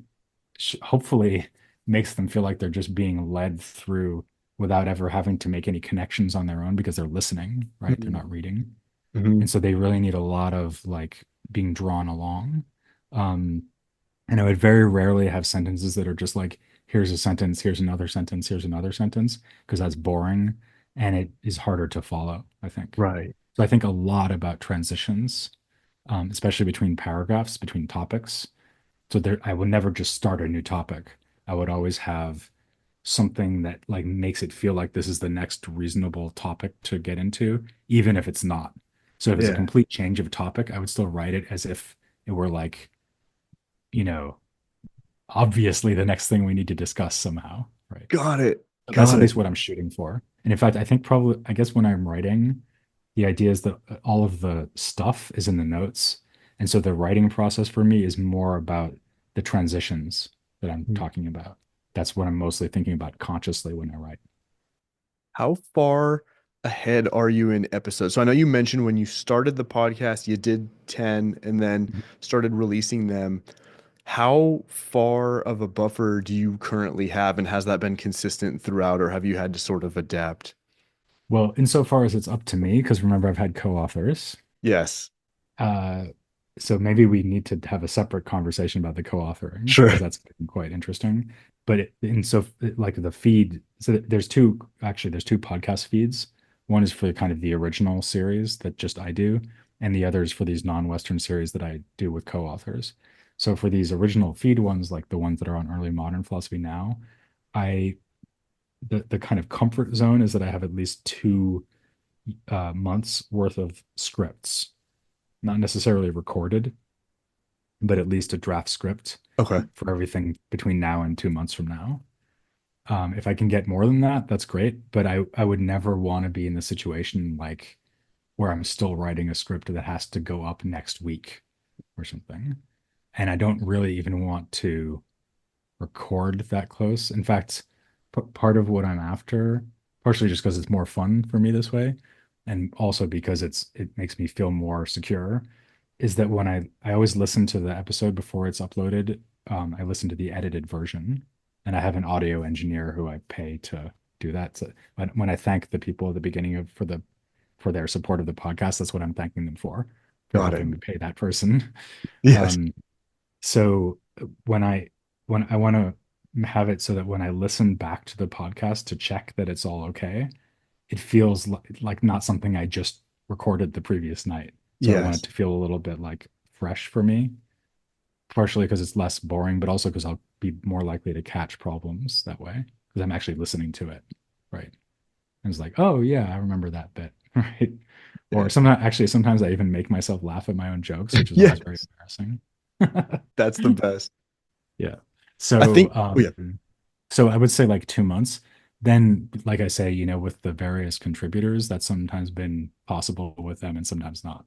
Speaker 3: hopefully makes them feel like they're just being led through without ever having to make any connections on their own because they're listening, right? They're not reading.
Speaker 2: Mm-hmm.
Speaker 3: And so they really need a lot of like being drawn along. Um, and I would very rarely have sentences that are just like, here's a sentence, here's another sentence, here's another sentence, because that's boring and it is harder to follow, I think.
Speaker 2: Right.
Speaker 3: So I think a lot about transitions, especially between paragraphs, between topics. So there, I would never just start a new topic. I would always have something that like makes it feel like this is the next reasonable topic to get into, even if it's not. So if it's a
Speaker 2: Yeah.
Speaker 3: complete change of topic, I would still write it as if it were like, you know, obviously the next thing we need to discuss somehow, right?
Speaker 2: Got it.
Speaker 3: So that's
Speaker 2: Got
Speaker 3: at
Speaker 2: it.
Speaker 3: least what I'm shooting for. And in fact, I think probably, I guess when I'm writing, the idea is that all of the stuff is in the notes. And so the writing process for me is more about the transitions that I'm talking about. That's what I'm mostly thinking about consciously when I write.
Speaker 2: How far ahead are you in episodes? So I know you mentioned when you started the podcast, you did 10 and then started releasing them. How far of a buffer do you currently have, and has that been consistent throughout, or have you had to sort of adapt?
Speaker 3: Well, insofar as it's up to me, because remember, I've had co-authors.
Speaker 2: Yes.
Speaker 3: Uh, so maybe we need to have a separate conversation about the co-authoring because
Speaker 2: Sure.
Speaker 3: that's quite interesting. But like the feed, so there's two actually there's two podcast feeds. One is for kind of the original series that just I do, and the other is for these non-Western series that I do with co-authors. So for these original feed ones, like the ones that are on early modern philosophy now, I the kind of comfort zone is that I have at least 2 months worth of scripts, not necessarily recorded, but at least a draft script
Speaker 2: Okay.
Speaker 3: for everything between now and 2 months from now. If I can get more than that, that's great. But I would never want to be in the situation like where I'm still writing a script that has to go up next week or something. And I don't really even want to record that close. In fact, part of what I'm after, partially just because it's more fun for me this way, and also because it makes me feel more secure, is that when I always listen to the episode before it's uploaded, I listen to the edited version, and I have an audio engineer who I pay to do that. So when I thank the people at the beginning of for their support of the podcast, that's what I'm thanking them for
Speaker 2: Got it.
Speaker 3: helping me pay that person.
Speaker 2: Yes.
Speaker 3: Um, so when I want to have it so that when I listen back to the podcast to check that it's all okay, it feels like not something I just recorded the previous night. So I want it
Speaker 2: Yes.
Speaker 3: to feel a little bit like fresh for me, partially because it's less boring, but also because I'll be more likely to catch problems that way because I'm actually listening to it, right? And it's like, oh yeah, I remember that bit, right? Or
Speaker 2: Yeah.
Speaker 3: sometimes I even make myself laugh at my own jokes, which is always very
Speaker 2: Yes.
Speaker 3: embarrassing.
Speaker 2: That's the best.
Speaker 3: Yeah.
Speaker 2: I
Speaker 3: So,
Speaker 2: think, oh yeah.
Speaker 3: so I would say like 2 months. Then, like I say, with the various contributors, that's sometimes been possible with them and sometimes not.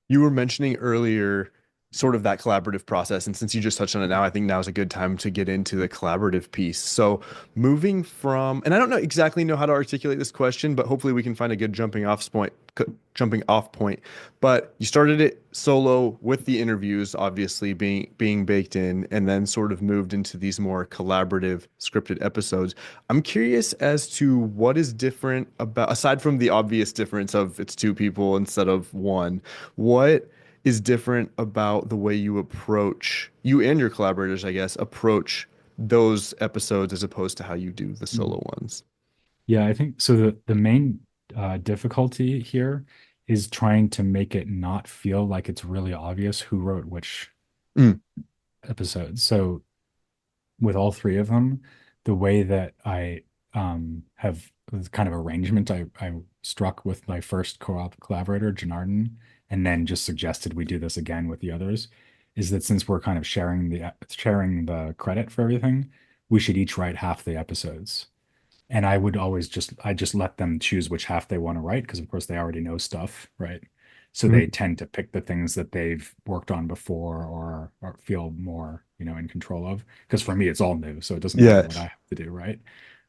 Speaker 2: You were mentioning earlier sort of that collaborative process. And since you just touched on it now, I think now is a good time to get into the collaborative piece. So moving from, and I don't know exactly know how to articulate this question, but hopefully we can find a good jumping off point. But you started it solo with the interviews, obviously being baked in, and then sort of moved into these more collaborative scripted episodes. I'm curious as to what is different about, aside from the obvious difference of it's two people instead of one, what is different about the way you and your collaborators, I guess, approach those episodes as opposed to how you do the
Speaker 3: Mm.
Speaker 2: solo ones?
Speaker 3: Yeah, I think so. The main difficulty here is trying to make it not feel like it's really obvious who wrote which
Speaker 2: Mm,
Speaker 3: episode. So with all three of them, the way that I have the kind of arrangement I struck with my first co-op collaborator, Janardan, and then just suggested we do this again with the others, is that since we're kind of sharing the credit for everything, we should each write half the episodes. And I just let them choose which half they want to write because of course they already know stuff, right? So they
Speaker 2: mm,
Speaker 3: tend to pick the things that they've worked on before or feel more, in control of. Because for me, it's all new, so it doesn't matter what I
Speaker 2: yes.
Speaker 3: have to do, right?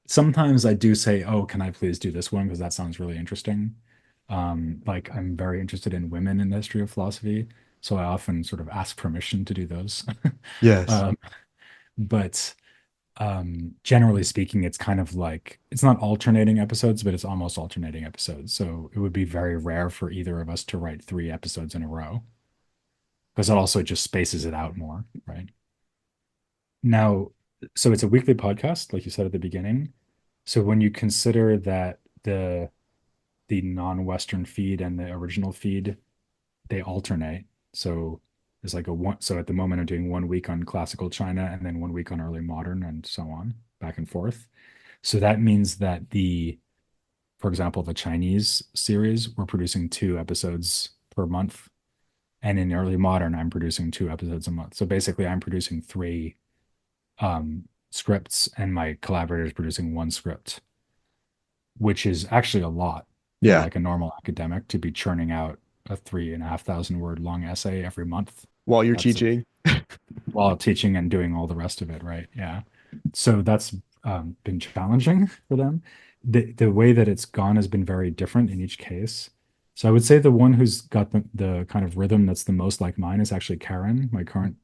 Speaker 3: Sometimes I do say, "Oh, can I please do this one?" Because that sounds really interesting. Like I'm very interested in women in the history of philosophy, so I often sort of ask permission to do those.
Speaker 2: Yes.
Speaker 3: um, but generally speaking, it's kind of like it's not alternating episodes, but it's almost alternating episodes. So it would be very rare for either of us to write three episodes in a row because it also just spaces it out more, right? Now, so it's a weekly podcast, like you said at the beginning. So when you consider that the non-Western feed and the original feed, they alternate. So there's like a one, so at the moment I'm doing 1 week on classical China and then 1 week on early modern and so on, back and forth. So that means that for example, the Chinese series, we're producing 2 episodes per month. And in early modern, I'm producing 2 episodes a month. So basically, I'm producing three scripts, and my collaborator is producing one script, which is actually a lot for
Speaker 2: Yeah.
Speaker 3: like a normal academic to be churning out a 3,500 word long essay every month.
Speaker 2: While you're
Speaker 3: That's
Speaker 2: teaching.
Speaker 3: while teaching and doing all the rest of it, right? Yeah. So that's been challenging for them. The way that it's gone has been very different in each case. So I would say the one who's got the kind of rhythm that's the most like mine is actually Karen, my current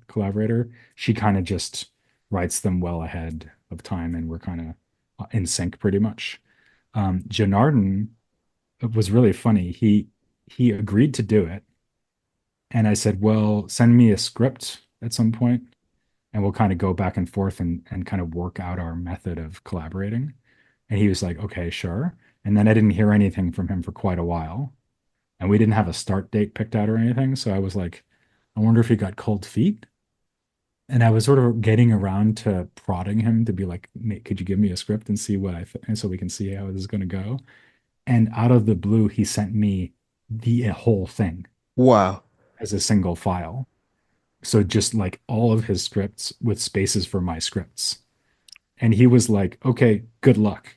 Speaker 3: collaborator. She kind of just writes them well ahead of time, and we're kind of in sync pretty much. Janardan was really funny. He agreed to do it, and I said, "Well, send me a script at some point, and we'll kind of go back and forth and kind of work out our method of collaborating." And he was like, "Okay, sure." And then I didn't hear anything from him for quite a while, and we didn't have a start date picked out or anything. So I was like, "I wonder if he got cold feet." And I was sort of getting around to prodding him to be like, "Could you give me a script and see what and so we can see how this is going to go?" And out of the blue, he sent me the whole thing
Speaker 2: Wow.
Speaker 3: as a single file. So just like all of his scripts with spaces for my scripts. And he was like, "Okay, good luck."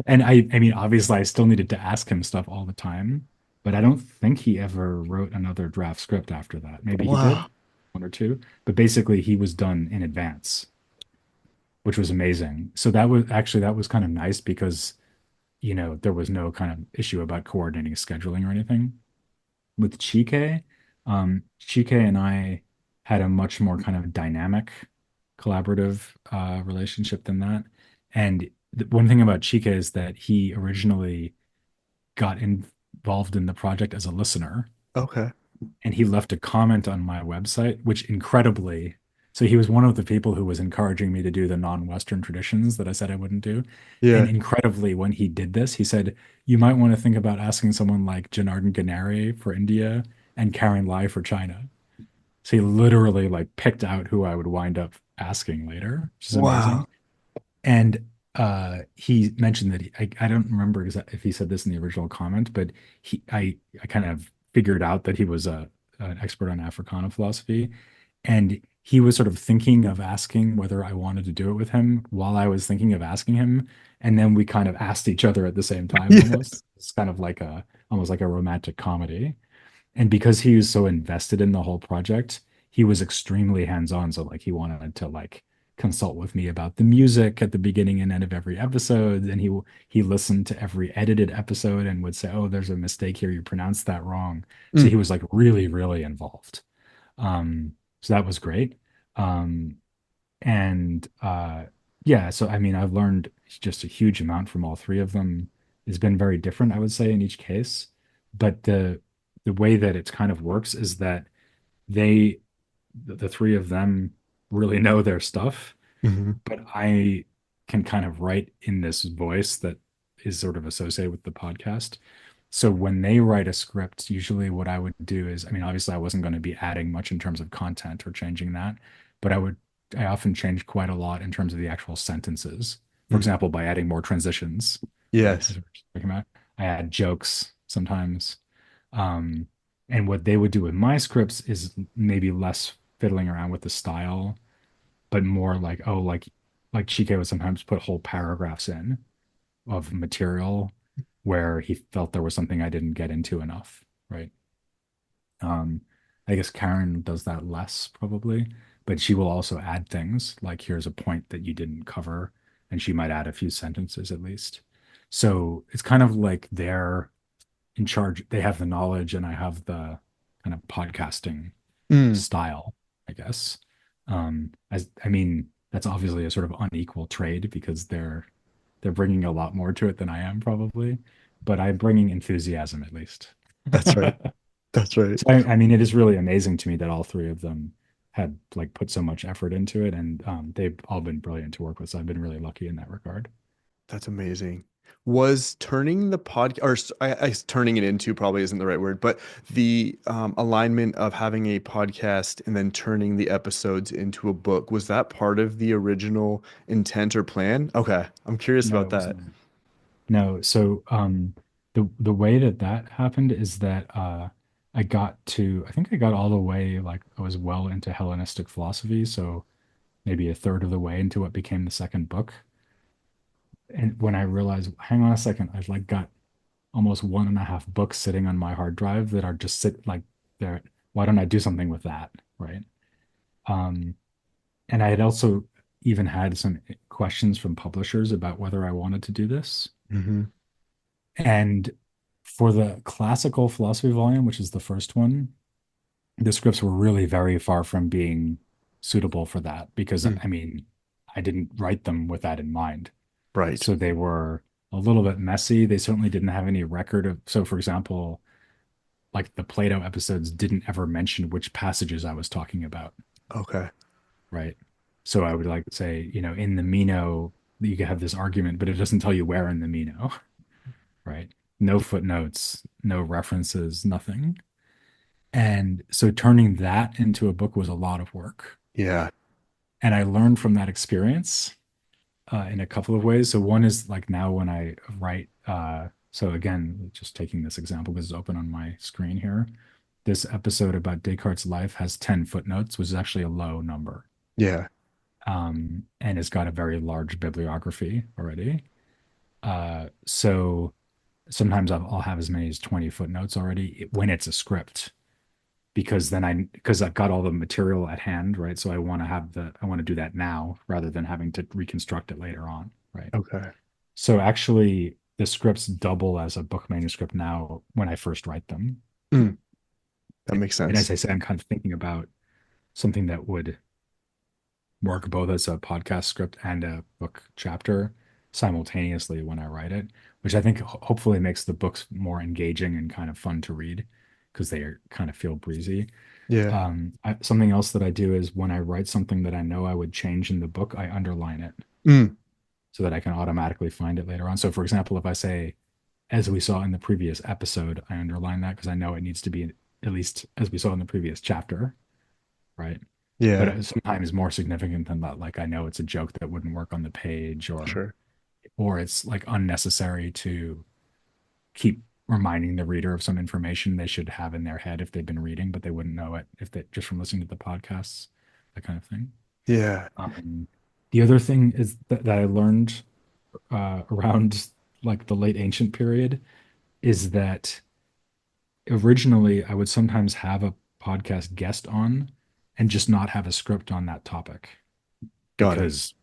Speaker 3: And I mean, obviously, I still needed to ask him stuff all the time, but I don't think he ever wrote another draft script after that. Maybe he did,
Speaker 2: Wow.
Speaker 3: one or two, but basically, he was done in advance, which was amazing. So that was kind of nice because, there was no kind of issue about coordinating scheduling or anything. With Chike and I had a much more kind of dynamic, collaborative relationship than that. And one thing about Chike is that he originally got involved in the project as a listener,
Speaker 2: Okay.
Speaker 3: and he left a comment on my website, which incredibly, so he was one of the people who was encouraging me to do the non-Western traditions that I said I wouldn't do. And
Speaker 2: Yeah.
Speaker 3: incredibly, when he did this, he said, "You might want to think about asking someone like Janardan Ganeri for India and Karen Lai for China." So he literally like picked out who I would wind up asking later, which is
Speaker 2: Wow.
Speaker 3: amazing. And he mentioned that I don't remember if he said this in the original comment, but I kind of figured out that he was an expert on Africana philosophy, and he was sort of thinking of asking whether I wanted to do it with him while I was thinking of asking him, and then we kind of asked each other at the same time
Speaker 2: Yes.
Speaker 3: almost. It's kind of like a almost like a romantic comedy. And because he was so invested in the whole project, he was extremely hands-on. So like he wanted to like consult with me about the music at the beginning and end of every episode. And he listened to every edited episode and would say, "Oh, there's a mistake here. You pronounced that wrong." So
Speaker 2: Mm.
Speaker 3: he was like really, really involved. So that was great. Um, and yeah, so I mean, I've learned just a huge amount from all three of them. It's been very different, I would say, in each case. But the way that it kind of works is that they, the three of them, really know their stuff,
Speaker 2: Hmm.
Speaker 3: but I can kind of write in this voice that is sort of associated with the podcast. So when they write a script, usually what I would do is, I mean, obviously I wasn't going to be adding much in terms of content or changing that, but I often change quite a lot in terms of the actual sentences. For
Speaker 2: Hmm.
Speaker 3: example, by adding more transitions, right? As
Speaker 2: Yes.
Speaker 3: we're talking about, I add jokes sometimes. Um, and what they would do with my scripts is maybe less fiddling around with the style, but more like, oh, like Chike would sometimes put whole paragraphs in of material where he felt there was something I didn't get into enough, right? Um, I guess Karen does that less probably, but she will also add things like here's a point that you didn't cover, and she might add a few sentences at least. So it's kind of like they're in charge. They have the knowledge, and I have the kind of podcasting
Speaker 2: Mm.
Speaker 3: style, I guess. As I mean, that's obviously a sort of unequal trade because they're bringing a lot more to it than I am probably, but I'm bringing enthusiasm at least.
Speaker 2: That's right. That's right.
Speaker 3: So I mean, it is really amazing to me that all three of them had like put so much effort into it, and they've all been brilliant to work with. So I've been really lucky in that regard.
Speaker 2: That's amazing. Was turning the pod or turning it into probably isn't the right word, but the alignment of having a podcast and then turning the episodes into a book, was that part of the original intent or plan? Okay, I'm curious
Speaker 3: No,
Speaker 2: about
Speaker 3: it was
Speaker 2: that.
Speaker 3: not. No, so the way that that happened is that I think I got all the way like I was well into Hellenistic philosophy, so maybe a third of the way into what became the second book. And when I realized, hang on a second, I've like got almost 1.5 books sitting on my hard drive that are just sit like there. Why don't I do something with that? Right. Um, and I had also even had some questions from publishers about whether I wanted to do this.
Speaker 2: Hmm.
Speaker 3: And for the classical philosophy volume, which is the first one, the scripts were really very far from being suitable for that because
Speaker 2: Mm.
Speaker 3: I mean, I didn't write them with that in mind.
Speaker 2: Right.
Speaker 3: So they were a little bit messy. They certainly didn't have any record of, so for example, like the Plato episodes didn't ever mention which passages I was talking about,
Speaker 2: Okay.
Speaker 3: right? So I would like say, in the Meno, you could have this argument, but it doesn't tell you where in the Meno, right? No footnotes, no references, nothing. And so turning that into a book was a lot of work.
Speaker 2: Yeah.
Speaker 3: And I learned from that experience in a couple of ways. So one is like now when I write, so again, just taking this example because it's open on my screen here. This episode about Descartes' life has 10 footnotes, which is actually a low number.
Speaker 2: Yeah.
Speaker 3: And it's got a very large bibliography already. So sometimes I'll have as many as 20 footnotes already when it's a script because because I've got all the material at hand, right? So I want to do that now rather than having to reconstruct it later on, right?
Speaker 2: Okay.
Speaker 3: So actually, the scripts double as a book manuscript now when I first write them.
Speaker 2: Mm. That
Speaker 3: And,
Speaker 2: makes
Speaker 3: and as
Speaker 2: sense.
Speaker 3: I say, I'm kind of thinking about something that would work both as a podcast script and a book chapter simultaneously when I write it, which I think hopefully makes the books more engaging and kind of fun to read because they are, kind of feel breezy.
Speaker 2: Yeah.
Speaker 3: Something else that I do is when I write something that I know I would change in the book, I underline it
Speaker 2: Mm.
Speaker 3: so that I can automatically find it later on. So, for example, if I say, as we saw in the previous episode, I underline that because I know it needs to be at least as we saw in the previous chapter, right? But
Speaker 2: Yeah.
Speaker 3: sometimes more significant than that. Like I know it's a joke that wouldn't work on the page,
Speaker 2: Sure.
Speaker 3: or it's like unnecessary to keep reminding the reader of some information they should have in their head if they've been reading, but they wouldn't know it if they just from listening to the podcasts, that kind of thing.
Speaker 2: Yeah.
Speaker 3: Um, the other thing is that I learned around like the late ancient period is that originally I would sometimes have a podcast guest on and just not have a script on that topic
Speaker 2: Got it.
Speaker 3: because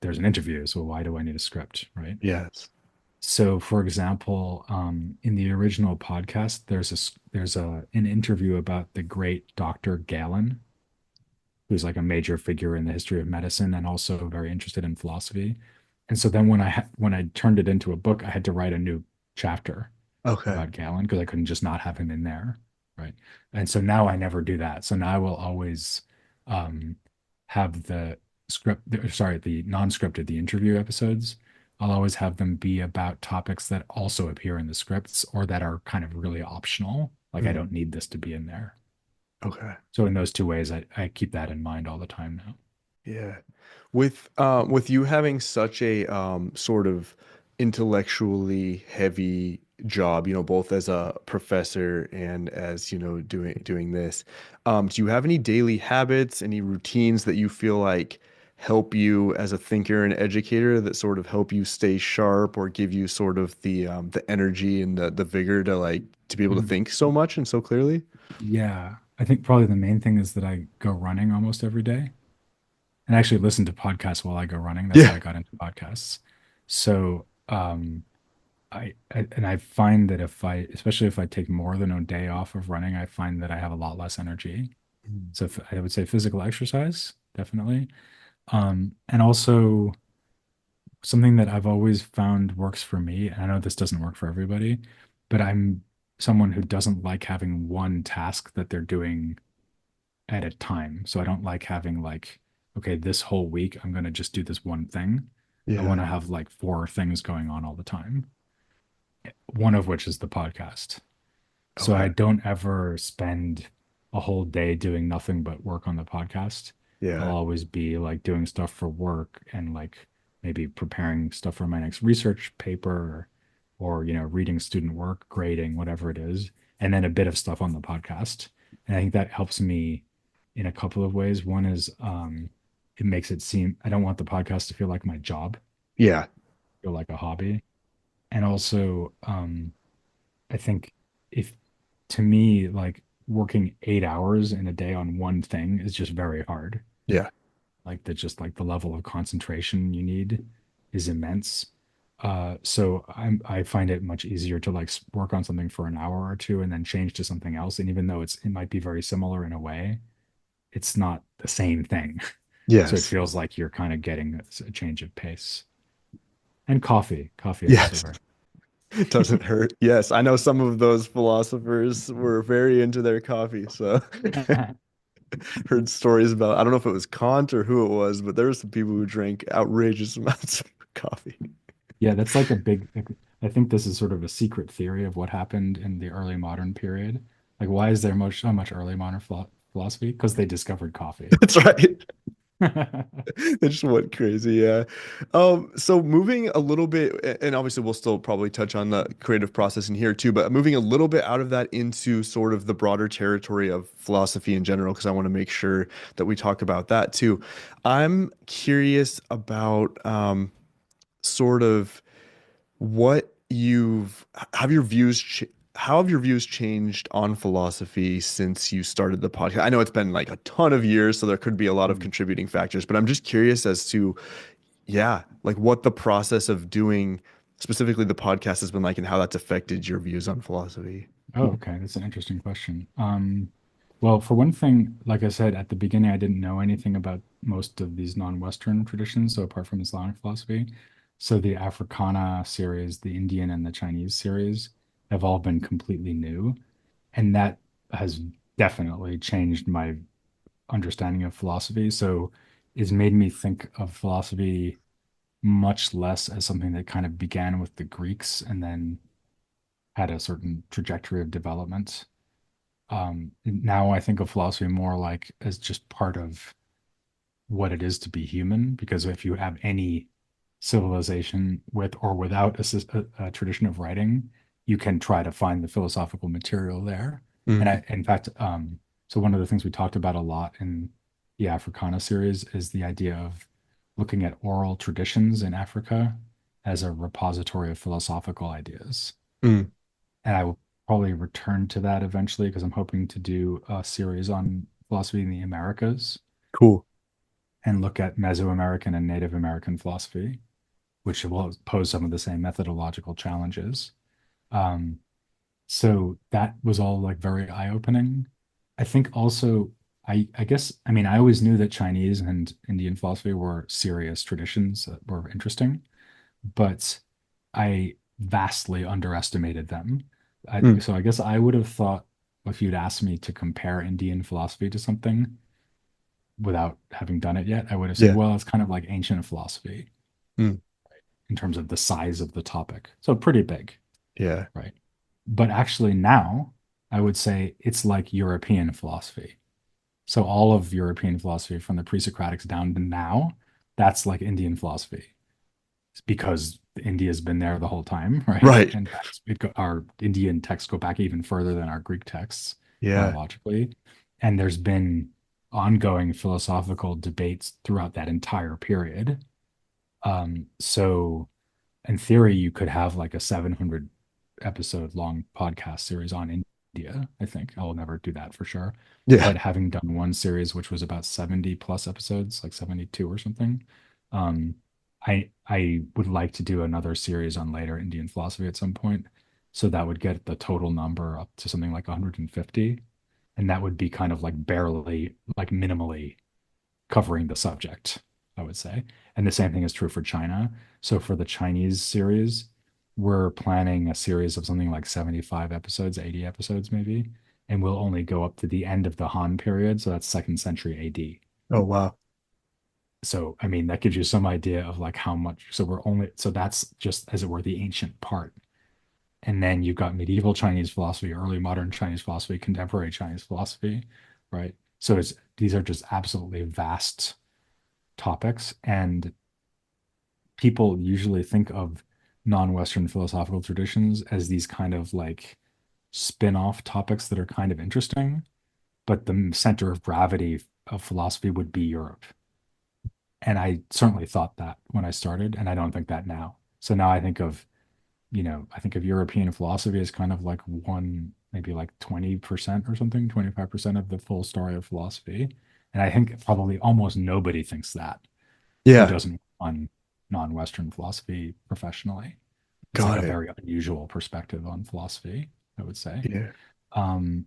Speaker 3: there's an interview. So why do I need a script, right?
Speaker 2: Yes.
Speaker 3: So, for example, in the original podcast, there's an interview about the great Dr. Galen, who's like a major figure in the history of medicine and also very interested in philosophy. And so then when I turned it into a book, I had to write a new chapter
Speaker 2: Okay.
Speaker 3: about Galen because I couldn't just not have him in there, right? And so now I never do that. So now I will always um, have the non-scripted, the interview episodes. I'll always have them be about topics that also appear in the scripts or that are kind of really optional. Like I
Speaker 2: Mm,
Speaker 3: don't need this to be in there.
Speaker 2: okay.
Speaker 3: So in those two ways, I keep that in mind all the time now.
Speaker 2: Yeah. With you having such a sort of intellectually heavy job, both as a professor and as, doing this, do you have any daily habits, any routines that you feel like help you as a thinker and educator that sort of help you stay sharp or give you sort of the energy and the vigor to to be able to
Speaker 3: Mhm.
Speaker 2: think so much and so clearly?
Speaker 3: Yeah, I think probably the main thing is that I go running almost every day and actually listen to podcasts while I go running. That's how
Speaker 2: Yeah.
Speaker 3: I got into podcasts. So, and I find that especially if I take more than a day off of running, I find that I have a lot less energy.
Speaker 2: Mm.
Speaker 3: So I would say physical exercise, definitely. And also something that I've always found works for me, and I know this doesn't work for everybody, but I'm someone who doesn't like having one task that they're doing at a time. So I don't like having like, okay, this whole week I'm going to just do this one thing. I
Speaker 2: Yeah.
Speaker 3: want to have like four things going on all the time, one of which is the podcast. So
Speaker 2: Okay.
Speaker 3: I don't ever spend a whole day doing nothing but work on the podcast. I'll
Speaker 2: Yeah.
Speaker 3: always be like doing stuff for work and like maybe preparing stuff for my next research paper or reading student work, grading, whatever it is, and then a bit of stuff on the podcast. And I think that helps me in a couple of ways. One is it makes it seem I don't want the podcast to feel like my job,
Speaker 2: Yeah.
Speaker 3: feel like a hobby. And also I think if to me, like working 8 hours in a day on one thing is just very hard.
Speaker 2: Yeah.
Speaker 3: Like that, just like the level of concentration you need is immense. So I find it much easier to like work on something for an hour or two and then change to something else. And even though it might be very similar in a way, it's not the same thing. So it
Speaker 2: Yes.
Speaker 3: feels like you're kind of getting a change of pace. And coffee is also
Speaker 2: Yes.
Speaker 3: very.
Speaker 2: It doesn't hurt. Yes, I know some of those philosophers were very into their coffee. So heard stories about, I don't know if it was Kant or who it was, but there were some people who drank outrageous amounts of coffee.
Speaker 3: Yeah, that's like a big, I think this is sort of a secret theory of what happened in the early modern period. Like, why is there so much early modern philosophy? Because they discovered coffee.
Speaker 2: That's right. It just went crazy, yeah. So moving a little bit, and obviously we'll still probably touch on the creative process in here too, but moving a little bit out of that into sort of the broader territory of philosophy in general, because I want to make sure that we talk about that too. I'm curious about sort of what you've have your views how have your views changed on philosophy since you started the podcast? I know it's been like a ton of years, so there could be a lot of
Speaker 3: Mm.
Speaker 2: contributing factors, but I'm just curious as to, yeah, like what the process of doing specifically the podcast has been like and how that's affected your views on philosophy.
Speaker 3: Oh, okay. That's an interesting question. Well, for one thing, like I said at the beginning, I didn't know anything about most of these non-Western traditions. So apart from Islamic philosophy, so the Africana series, the Indian and the Chinese series have all been completely new. And that has definitely changed my understanding of philosophy. So it's made me think of philosophy much less as something that kind of began with the Greeks and then had a certain trajectory of development. Now I think of philosophy more like as just part of what it is to be human, because if you have any civilization with or without a tradition of writing, you can try to find the philosophical material there. And
Speaker 2: Mm,
Speaker 3: in fact, so one of the things we talked about a lot in the Africana series is the idea of looking at oral traditions in Africa as a repository of philosophical ideas.
Speaker 2: mm,
Speaker 3: And probably return to that eventually because I'm hoping to do a series on philosophy in the Americas
Speaker 2: Cool.
Speaker 3: and look at Mesoamerican and Native American philosophy, which will pose some of the same methodological challenges. Um, so that was all like very eye-opening. I think also, I guess, I mean, I always knew that Chinese and Indian philosophy were serious traditions that were interesting, but I vastly underestimated them.
Speaker 2: Mm,
Speaker 3: So I guess I would have thought if you'd asked me to compare Indian philosophy to something without having done it yet, I would have said,
Speaker 2: yeah.
Speaker 3: well, it's kind of like ancient philosophy
Speaker 2: Mm,
Speaker 3: in terms of the size of the topic. So pretty big,
Speaker 2: yeah.
Speaker 3: right? But actually now I would say it's like European philosophy. So all of European philosophy from the pre-Socratics down to now, that's like Indian philosophy. It's because India's been there the whole time, right?
Speaker 2: Right.
Speaker 3: And our Indian texts go back even further than our Greek texts
Speaker 2: Yeah.
Speaker 3: chronologically. And there's been ongoing philosophical debates throughout that entire period. So in theory, you could have like a 700 episode long podcast series on India. I think I'll never do that for sure.
Speaker 2: Yeah.
Speaker 3: But having done one series, which was about 70 plus episodes, like 72 or something, um, I would like to do another series on later Indian philosophy at some point. So that would get the total number up to something like 150. And that would be kind of like barely, like minimally covering the subject, I would say. And the same thing is true for China. So for the Chinese series, we're planning a series of something like 75 episodes, 80 episodes maybe, and we'll only go up to the end of the Han period, so that's second century AD.
Speaker 2: Oh, wow.
Speaker 3: So I mean that gives you some idea of like how much. So we're only so that's just as it were the ancient part. And then you've got medieval Chinese philosophy, early modern Chinese philosophy, contemporary Chinese philosophy, right? So it's these are just absolutely vast topics. And people usually think of non-Western philosophical traditions as these kind of like spin-off topics that are kind of interesting, but the center of gravity of philosophy would be Europe. And I certainly thought that when I started, and I don't think that now. So now I think of, I think of European philosophy as kind of like one, maybe like 20% or something, 25% of the full story of philosophy. And I think probably almost nobody thinks that who
Speaker 2: Yeah.
Speaker 3: doesn't on non-Western philosophy professionally. It's like
Speaker 2: Got
Speaker 3: a
Speaker 2: it.
Speaker 3: very unusual perspective on philosophy, I would say.
Speaker 2: Yeah.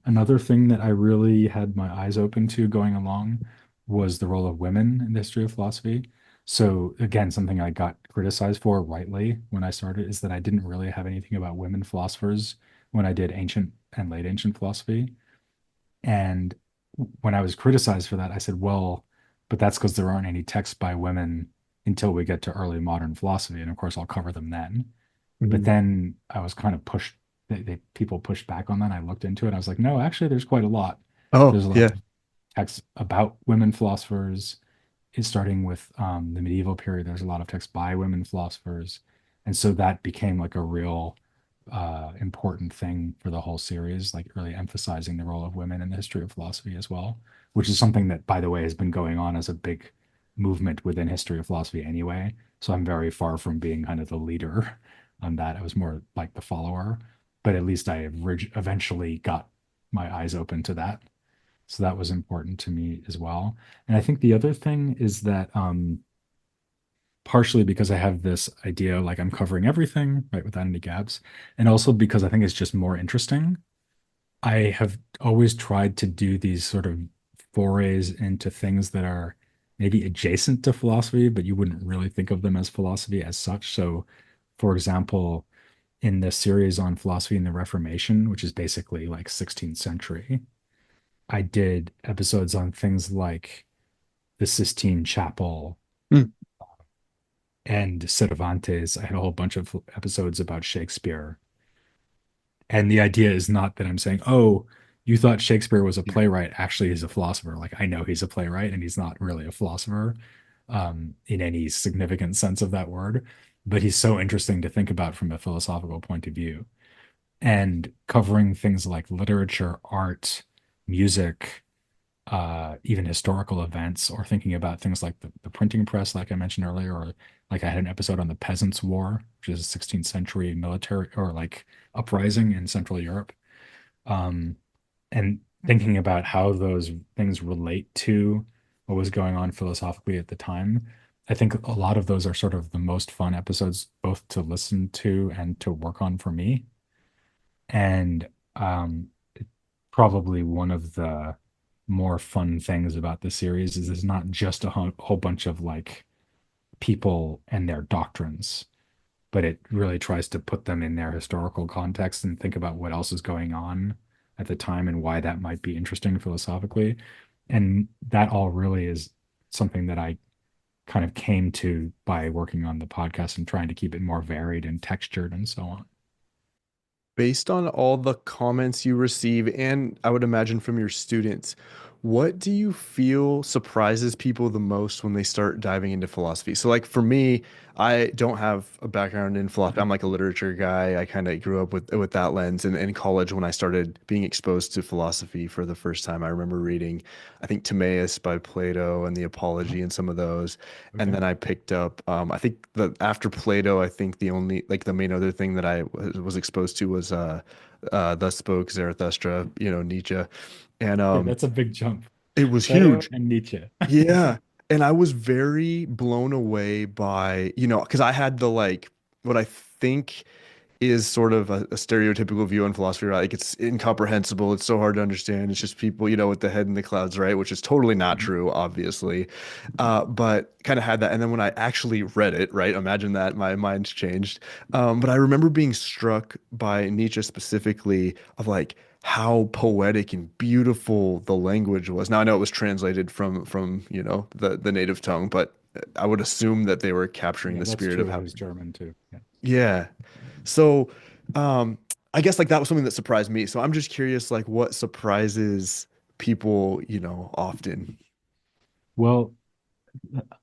Speaker 3: Another thing that I really had my eyes open to going along was the role of women in the history of philosophy. So again, something I got criticized for rightly when I started is that I didn't really have anything about women philosophers when I did ancient and late ancient philosophy. And when I was criticized for that, I said, well, but that's because there aren't any texts by women until we get to early modern philosophy. And of course, I'll cover them then. But
Speaker 2: Mhm.
Speaker 3: then I was kind of pushed, people pushed back on that. I looked into it. I was like, no, actually, there's quite a lot.
Speaker 2: Oh,
Speaker 3: There's a lot
Speaker 2: yeah.
Speaker 3: of texts about women philosophers. It's starting with the medieval period. There's a lot of texts by women philosophers. And so that became like a real important thing for the whole series, like really emphasizing the role of women in the history of philosophy as well, which is something that, by the way, has been going on as a big movement within history of philosophy anyway. So I'm very far from being kind of the leader on that. I was more like the follower, but at least I eventually got my eyes open to that. So that was important to me as well. And I think the other thing is that partially because I have this idea like I'm covering everything, right, without any gaps, and also because I think it's just more interesting. I have always tried to do these sort of forays into things that are maybe adjacent to philosophy, but you wouldn't really think of them as philosophy as such. So, for example, in the series on philosophy and the Reformation, which is basically like 16th century, I did episodes on things like the Sistine Chapel
Speaker 2: Mm,
Speaker 3: and Cervantes. I had a whole bunch of episodes about Shakespeare. And the idea is not that I'm saying, oh, you thought Shakespeare was a
Speaker 2: yeah.
Speaker 3: playwright. Actually, he's a philosopher. Like, I know he's a playwright and he's not really a philosopher in any significant sense of that word. But he's so interesting to think about from a philosophical point of view. And covering things like literature, art, music, even historical events, or thinking about things like the printing press, like I mentioned earlier, or like I had an episode on the Peasants' War, which is a 16th century military or like uprising in Central Europe. Um, and thinking about how those things relate to what was going on philosophically at the time, I think a lot of those are sort of the most fun episodes both to listen to and to work on for me. And probably one of the more fun things about the series is it's not just a whole bunch of like people and their doctrines, but it really tries to put them in their historical context and think about what else is going on at the time and why that might be interesting philosophically. And that all really is something that I kind of came to by working on the podcast and trying to keep it more varied and textured and so on.
Speaker 2: Based on all the comments you receive, and I would imagine from your students, what do you feel surprises people the most when they start diving into philosophy? So, like for me, I don't have a background in philosophy. I'm like a literature guy. I kind of grew up with that lens. And in college, when I started being exposed to philosophy for the first time, I remember reading, I think, Timaeus by Plato and the
Speaker 3: Uh-huh.
Speaker 2: Apology and some of those. And
Speaker 3: Okay.
Speaker 2: then I picked up, I think the after Plato, I think the only like the main other thing that I was exposed to was Thus Spoke Zarathustra, Nietzsche, and
Speaker 3: Okay, that's a big jump.
Speaker 2: it was
Speaker 3: Plato
Speaker 2: huge.
Speaker 3: and Nietzsche.
Speaker 2: Yeah. And I was very blown away by, because I had the like what I think is sort of a stereotypical view on philosophy, right? Like it's incomprehensible, it's so hard to understand. It's just people, with the head in the clouds, right? Which is totally not
Speaker 3: Mhm.
Speaker 2: true, obviously. But kind of had that. And then when I actually read it, right? Imagine that my mind's changed. But I remember being struck by Nietzsche specifically of like how poetic and beautiful the language was. Now I know it was translated from the native tongue, but I would assume that they were capturing
Speaker 3: Yeah,
Speaker 2: the
Speaker 3: that's
Speaker 2: spirit of
Speaker 3: true.
Speaker 2: how.
Speaker 3: He was German too. Yeah.
Speaker 2: Yeah. So, I guess like that was something that surprised me. So I'm just curious, like what surprises people, often.
Speaker 3: Well,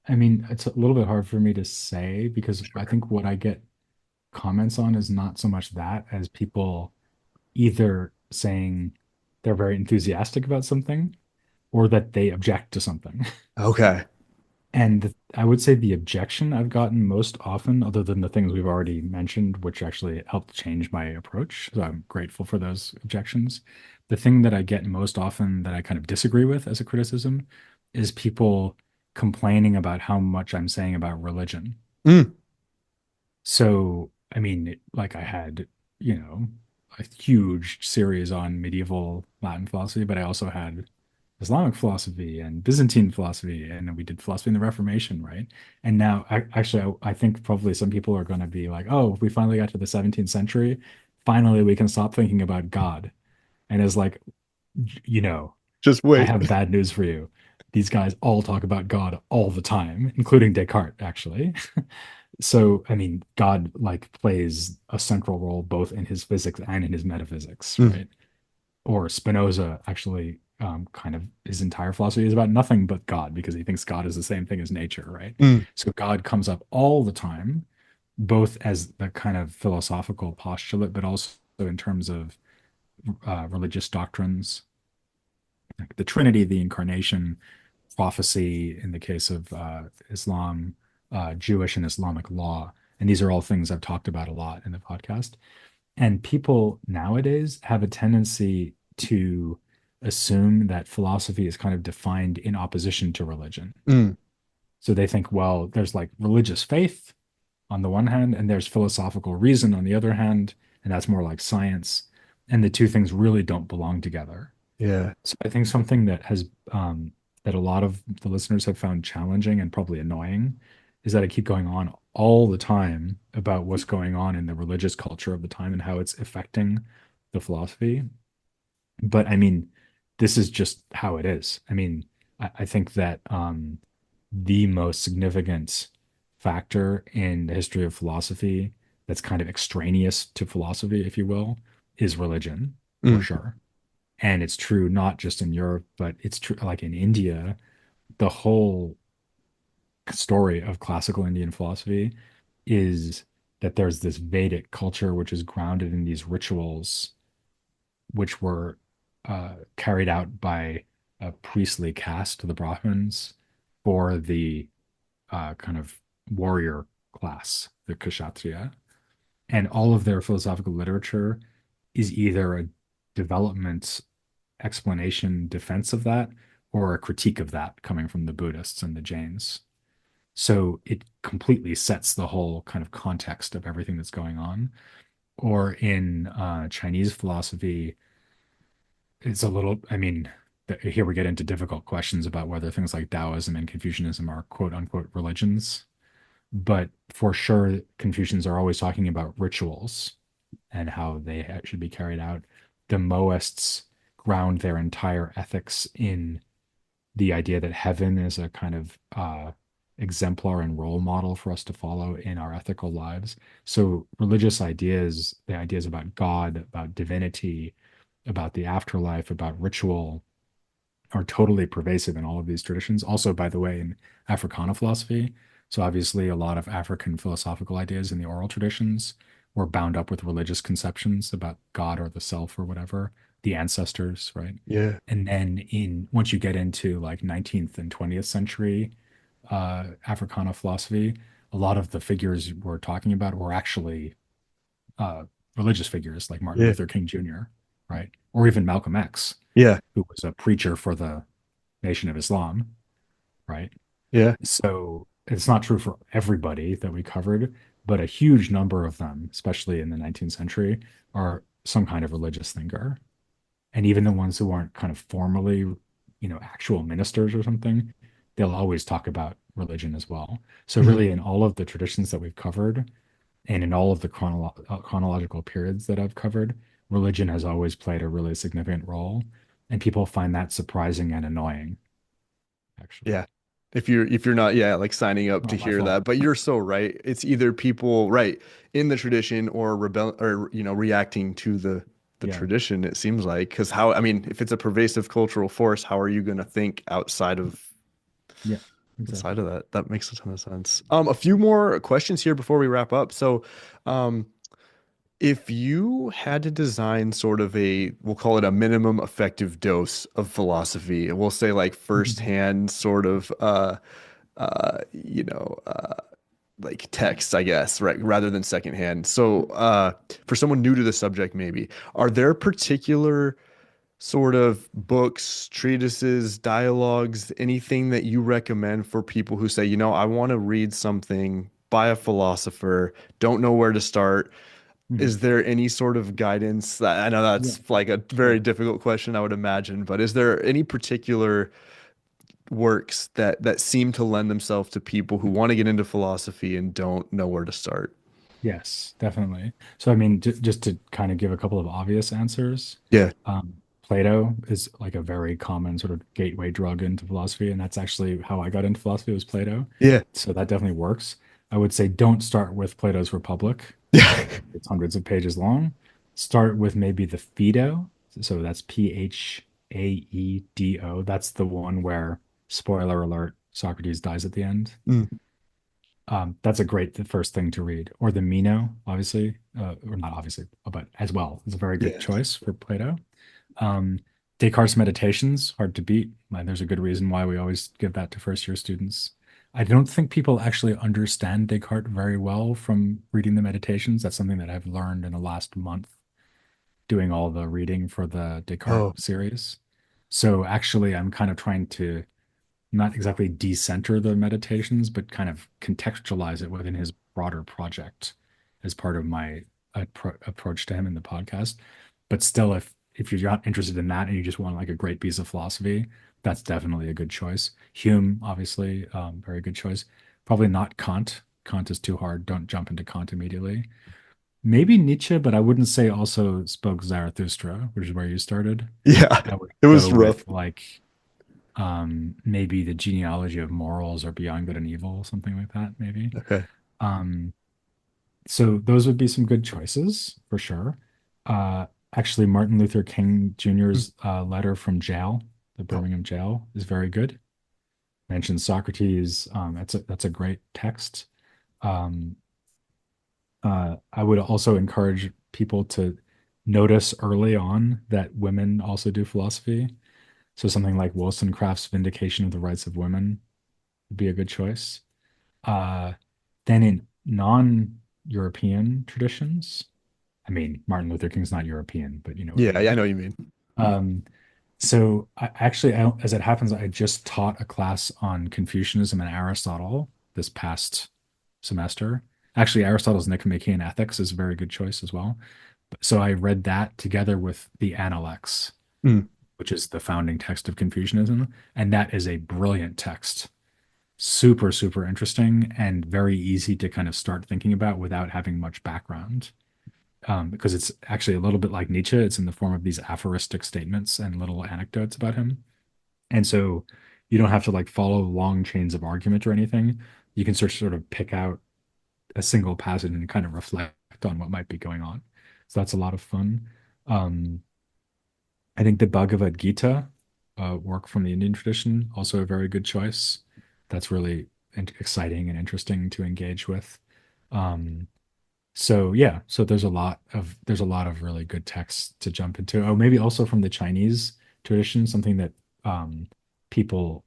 Speaker 3: I mean, it's a little bit hard for me to say because I
Speaker 2: Sure.
Speaker 3: think what I get comments on is not so much that as people either saying they're very enthusiastic about something or that they object to something.
Speaker 2: Okay.
Speaker 3: I would say the objection I've gotten most often, other than the things we've already mentioned, which actually helped change my approach. So I'm grateful for those objections. The thing that I get most often that I kind of disagree with as a criticism is people complaining about how much I'm saying about religion.
Speaker 2: Mm,
Speaker 3: So, I mean, like I had, you know, a huge series on medieval Latin philosophy, but I also had Islamic philosophy and Byzantine philosophy, and then we did philosophy in the Reformation, right? And now, I think probably some people are going to be like, "Oh, if we finally got to the 17th century, finally we can stop thinking about God." And it's like, you know,
Speaker 2: just
Speaker 3: I
Speaker 2: wait.
Speaker 3: have bad news for you. These guys all talk about God all the time, including Descartes, actually. So, I mean, God like plays a central role both in his physics and in his metaphysics,
Speaker 2: Mm,
Speaker 3: right? Or Spinoza actually kind of his entire philosophy is about nothing but God because he thinks God is the same thing as nature, right?
Speaker 2: mm,
Speaker 3: So God comes up all the time, both as the kind of philosophical postulate, but also in terms of religious doctrines, like the Trinity, the Incarnation, prophecy in the case of Islam, Jewish and Islamic law. And these are all things I've talked about a lot in the podcast. And people nowadays have a tendency to assume that philosophy is kind of defined in opposition to religion.
Speaker 2: mm.
Speaker 3: So they think, well, there's like religious faith on the one hand, and there's philosophical reason on the other hand, and that's more like science. And the two things really don't belong together.
Speaker 2: Yeah.
Speaker 3: So I think something that a lot of the listeners have found challenging and probably annoying is that I keep going on all the time about what's going on in the religious culture of the time and how it's affecting the philosophy. But I mean, this is just how it is. I mean, I think that the most significant factor in the history of philosophy that's kind of extraneous to philosophy, if you will, is religion, for
Speaker 2: Mm,
Speaker 3: sure. And it's true not just in Europe, but it's true like in India, the whole story of classical Indian philosophy is that there's this Vedic culture which is grounded in these rituals which were carried out by a priestly caste, the Brahmins, for the kind of warrior class, the Kshatriya. And all of their philosophical literature is either a development, explanation, defense of that, or a critique of that coming from the Buddhists and the Jains. So it completely sets the whole kind of context of everything that's going on. Or in Chinese philosophy, it's a little, I mean, here we get into difficult questions about whether things like Taoism and Confucianism are quote unquote religions. But for sure, Confucians are always talking about rituals and how they should be carried out. The Moists ground their entire ethics in the idea that heaven is a kind of exemplar and role model for us to follow in our ethical lives. So, religious ideas, the ideas about God, about divinity, about the afterlife, about ritual, are totally pervasive in all of these traditions. Also, by the way, in Africana philosophy. So, obviously, a lot of African philosophical ideas in the oral traditions were bound up with religious conceptions about God or the self or whatever, the ancestors, right?
Speaker 2: Yeah.
Speaker 3: And then once you get into like 19th and 20th century Africana philosophy, a lot of the figures we're talking about were actually uh, religious figures like Martin
Speaker 2: Yeah.
Speaker 3: Luther King Jr., right? Or even Malcolm X,
Speaker 2: Yeah.
Speaker 3: who was a preacher for the Nation of Islam, right?
Speaker 2: Yeah.
Speaker 3: So it's not true for everybody that we covered, but a huge number of them, especially in the 19th century, are some kind of religious thinker. And even the ones who aren't kind of formally, actual ministers or something, they'll always talk about religion as well. So
Speaker 2: Mhm.
Speaker 3: really, in all of the traditions that we've covered, and in all of the chronological periods that I've covered, religion has always played a really significant role, and people find that surprising and annoying, actually.
Speaker 2: Yeah. If you're not, yeah, like signing up to
Speaker 3: Not my
Speaker 2: hear
Speaker 3: fault.
Speaker 2: that, but you're so right. It's either people, right, in the tradition or rebel or reacting to the
Speaker 3: Yeah,
Speaker 2: tradition, it seems like. Because how, I mean, if it's a pervasive cultural force, how are you going to think
Speaker 3: yeah,
Speaker 2: outside
Speaker 3: exactly.
Speaker 2: of that? That makes a ton of sense. A few more questions here before we wrap up. So, um, if you had to design sort of we'll call it a minimum effective dose of philosophy, we'll say like firsthand sort of, you know, like texts, I guess, right, rather than secondhand. So, for someone new to the subject, maybe, are there particular sort of books, treatises, dialogues, anything that you recommend for people who say, I want to read something by a philosopher, don't know where to start?
Speaker 3: Mhm.
Speaker 2: Is there any sort of guidance? I know
Speaker 3: Yeah,
Speaker 2: that's like a very
Speaker 3: sure.
Speaker 2: difficult question, I would imagine, but is there any particular works that seem to lend themselves to people who want to get into philosophy and don't know where to start?
Speaker 3: Yes, definitely. So, I mean, just to kind of give a couple of obvious answers,
Speaker 2: Yeah.
Speaker 3: Plato is like a very common sort of gateway drug into philosophy, and that's actually how I got into philosophy was Plato.
Speaker 2: Yeah.
Speaker 3: So that definitely works. I would say don't start with Plato's Republic.
Speaker 2: Yeah.
Speaker 3: It's hundreds of pages long. Start with maybe the Phaedo. So that's Phaedo. That's the one where, spoiler alert, Socrates dies at the end.
Speaker 2: Mm,
Speaker 3: That's a great first thing to read. Or the Meno, obviously, or not obviously, but as well. It's a very good
Speaker 2: yeah.
Speaker 3: choice for Plato. Um, Descartes' Meditations, hard to beat. And there's a good reason why we always give that to first year students. I don't think people actually understand Descartes very well from reading the Meditations. That's something that I've learned in the last month doing all the reading for the Descartes
Speaker 2: Oh,
Speaker 3: series. So actually, I'm kind of trying to not exactly decenter the meditations, but kind of contextualize it within his broader project as part of my approach to him in the podcast. But still, if you're not interested in that and you just want like a great piece of philosophy, that's definitely a good choice. Hume, obviously, very good choice. Probably not Kant. Kant is too hard. Don't jump into Kant immediately. Maybe Nietzsche, but I wouldn't say also spoke Zarathustra, which is where you started.
Speaker 2: yeah.
Speaker 3: I would
Speaker 2: It
Speaker 3: go
Speaker 2: was rough.
Speaker 3: with like maybe the genealogy of morals or beyond good and evil, something like that, maybe.
Speaker 2: Okay.
Speaker 3: Um, so those would be some good choices for sure. Uh, Actually, Martin Luther King
Speaker 2: Mm.
Speaker 3: Jr.'s letter from jail, the
Speaker 2: Oh,
Speaker 3: Birmingham jail, is very good. Mentions Socrates. That's a great text. Um, I would also encourage people to notice early on that women also do philosophy. So something like Wollstonecraft's Vindication of the Rights of Women would be a good choice. Uh, then in non-European traditions, I mean, Martin Luther King's not European, but you know what I
Speaker 2: Yeah, I
Speaker 3: mean.
Speaker 2: know what you mean.
Speaker 3: Um, so as it happens, I just taught a class on Confucianism and Aristotle this past semester. Actually, Aristotle's Nicomachean Ethics is a very good choice as well. So I read that together with the Analects,
Speaker 2: Mm.
Speaker 3: which is the founding text of Confucianism, and that is a brilliant text. Super, super interesting and very easy to kind of start thinking about without having much background. Because it's actually a little bit like Nietzsche. It's in the form of these aphoristic statements and little anecdotes about him. And so you don't have to like follow long chains of argument or anything. You can sort of pick out a single passage and kind of reflect on what might be going on. So that's a lot of fun. Um, I think the Bhagavad Gita, work from the Indian tradition, also a very good choice. That's really exciting and interesting to engage with. Um, so yeah, so there's a lot of really good texts to jump into. Oh, maybe also from the Chinese tradition, something that people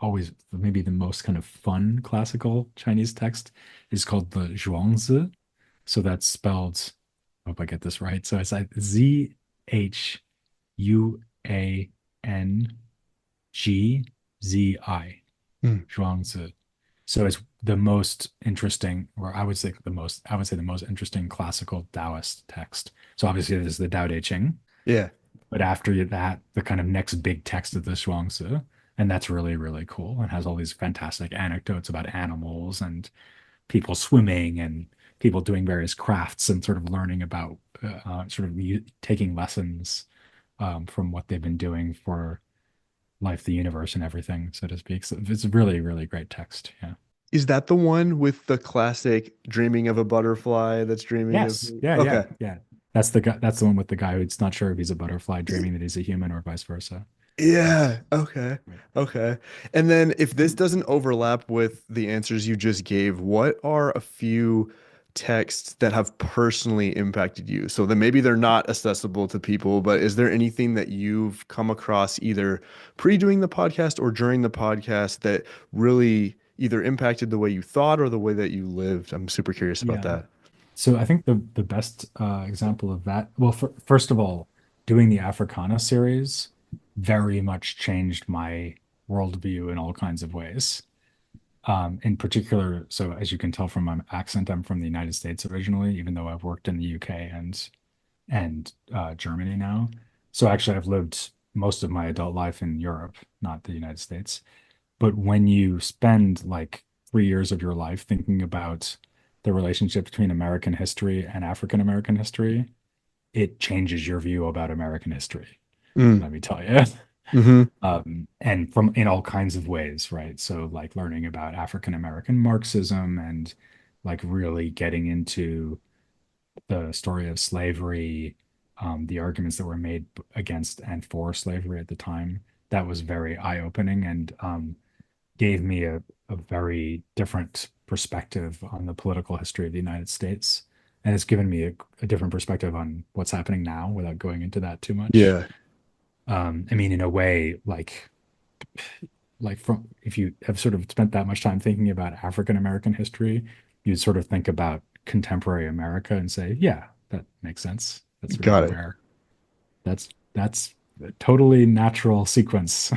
Speaker 3: always maybe the most kind of fun classical Chinese text is called the Zhuangzi. So that's spelled, I hope I get this right. So it's like Zhuangzi,
Speaker 2: Mm.
Speaker 3: Zhuangzi. So it's the most interesting, or I would say the most interesting classical Taoist text. So obviously there's the Tao Te Ching,
Speaker 2: Yeah.
Speaker 3: but after that, the kind of next big text of the Zhuangzi, and that's really, really cool and has all these fantastic anecdotes about animals and people swimming and people doing various crafts and sort of learning about taking lessons from what they've been doing for life, the universe, and everything, so to speak. So it's a really, really great text. Yeah.
Speaker 2: Is that the one with the classic dreaming of a butterfly that's dreaming of
Speaker 3: Yes.
Speaker 2: me?
Speaker 3: Yeah.
Speaker 2: Okay.
Speaker 3: Yeah. Yeah. That's the guy. That's the one with the guy who's not sure if he's a butterfly, dreaming that he's a human, or vice versa.
Speaker 2: Yeah.
Speaker 3: Yes.
Speaker 2: Okay.
Speaker 3: Right.
Speaker 2: Okay. And then if this doesn't overlap with the answers you just gave, what are a few texts that have personally impacted you? So then maybe they're not accessible to people, but is there anything that you've come across either pre-doing the podcast or during the podcast that really either impacted the way you thought or the way that you lived? I'm super curious about
Speaker 3: Yeah.
Speaker 2: that.
Speaker 3: So I think the best example of that, well, first of all, doing the Africana series very much changed my worldview in all kinds of ways. In particular, so as you can tell from my accent, I'm from the United States originally, even though I've worked in the UK and Germany now. So actually, I've lived most of my adult life in Europe, not the United States. But when you spend like 3 years of your life thinking about the relationship between American history and African American history, it changes your view about American history.
Speaker 2: Mm.
Speaker 3: Let me tell you.
Speaker 2: Hmm.
Speaker 3: And from in all kinds of ways, right? So like learning about African American Marxism and like really getting into the story of slavery, the arguments that were made against and for slavery at the time. That was very eye-opening and gave me a very different perspective on the political history of the United States. And it's given me a different perspective on what's happening now without going into that too much.
Speaker 2: Yeah.
Speaker 3: I mean, in a way, like from if you have sort of spent that much time thinking about African American history, you'd sort of think about contemporary America and say, yeah, that makes sense. That's really
Speaker 2: Got it.
Speaker 3: where that's a totally natural sequence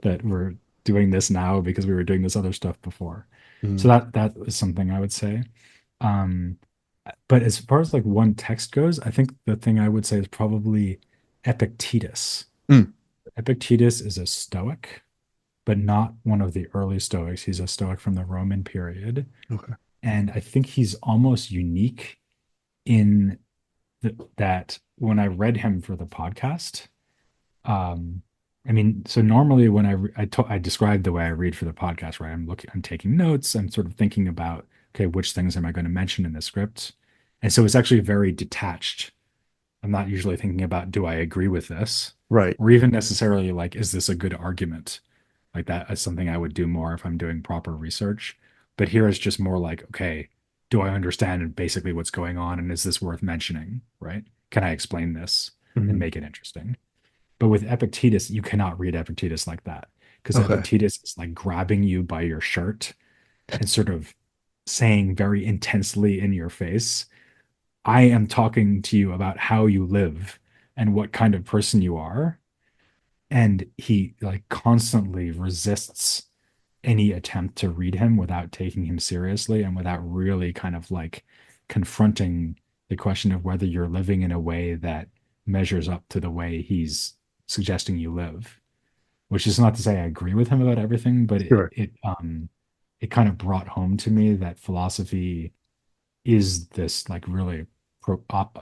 Speaker 3: that we're doing this now because we were doing this other stuff before. So
Speaker 2: Mm.
Speaker 3: that is something I would say. Um, but as far as like one text goes, I think the thing I would say is probably Epictetus.
Speaker 2: Mm.
Speaker 3: Epictetus is a Stoic, but not one of the early Stoics. He's a Stoic from the Roman period.
Speaker 2: Okay.
Speaker 3: And I think he's almost unique in that when I read him for the podcast, um, I mean, so normally when I describe the way I read for the podcast, right? I'm taking notes. I'm sort of thinking about, okay, which things am I going to mention in the script? And so it's actually very detached. I'm not usually thinking about, do I agree with this?
Speaker 2: Right.
Speaker 3: Or even necessarily like, is this a good argument? Like that is something I would do more if I'm doing proper research. But here it's just more like, okay, do I understand basically what's going on? And is this worth mentioning? Right? Can I explain this and
Speaker 2: Mhm.
Speaker 3: make it interesting? But with Epictetus, you cannot read Epictetus like that because
Speaker 2: Okay.
Speaker 3: Epictetus is like grabbing you by your shirt and sort of saying very intensely in your face, I am talking to you about how you live and what kind of person you are. And he like constantly resists any attempt to read him without taking him seriously and without really kind of like confronting the question of whether you're living in a way that measures up to the way he's suggesting you live. Which is not to say I agree with him about everything, but
Speaker 2: Sure.
Speaker 3: it kind of brought home to me that philosophy is this like really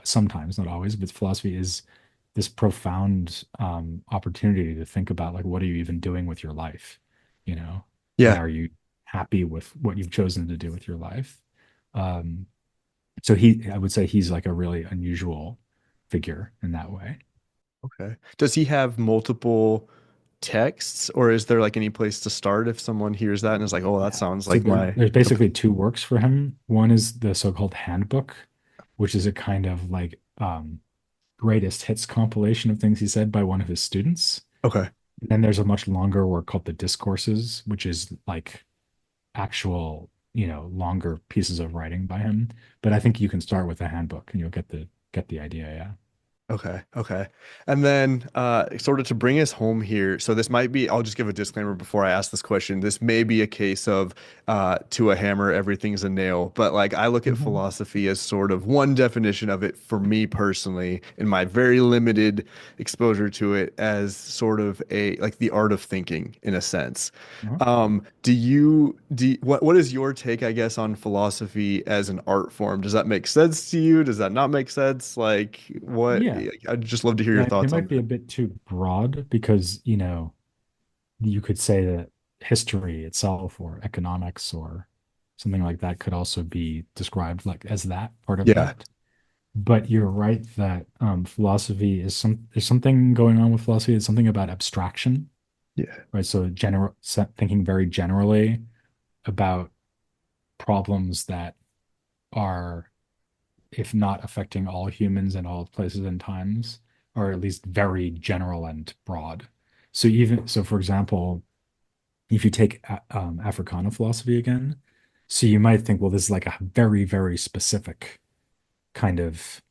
Speaker 3: sometimes, not always, but philosophy is this profound opportunity to think about like what are you even doing with your life, you know, and
Speaker 2: Yeah.
Speaker 3: are you happy with what you've chosen to do with your life? Um, so I would say he's like a really unusual figure in that way.
Speaker 2: Okay. Does he have multiple texts, or is there like any place to start if someone hears that and is like, "Oh, that
Speaker 3: Yeah.
Speaker 2: sounds
Speaker 3: So
Speaker 2: like my."
Speaker 3: there's basically two works for him. One is the so-called handbook, which is a kind of like greatest hits compilation of things he said by one of his students.
Speaker 2: Okay.
Speaker 3: And then there's a much longer work called the Discourses, which is like actual, longer pieces of writing by him. But I think you can start with the handbook and you'll get the idea, yeah.
Speaker 2: Okay, okay. And then sort of to bring us home here, so this might be, I'll just give a disclaimer before I ask this question. This may be a case of to a hammer, everything's a nail, but like I look at
Speaker 3: Mhm.
Speaker 2: philosophy as sort of one definition of it for me personally, in my very limited exposure to it, as sort of a like the art of thinking in a sense.
Speaker 3: Uh-huh.
Speaker 2: What is your take, I guess, on philosophy as an art form? Does that make sense to you? Does that not make sense? Like, what?
Speaker 3: Yeah.
Speaker 2: I'd just love to hear your
Speaker 3: Yeah, it
Speaker 2: thoughts on
Speaker 3: might be a
Speaker 2: that.
Speaker 3: bit too broad because, you could say that history itself or economics or something like that could also be described like as that part of
Speaker 2: Yeah,
Speaker 3: that. But you're right that philosophy is there's something going on with philosophy. It's something about abstraction,
Speaker 2: yeah,
Speaker 3: right? So thinking very generally about problems that are, if not affecting all humans in all places and times, are at least very general and broad. So for example, if you take Africana philosophy again, so you might think, well, this is like a very, very specific kind of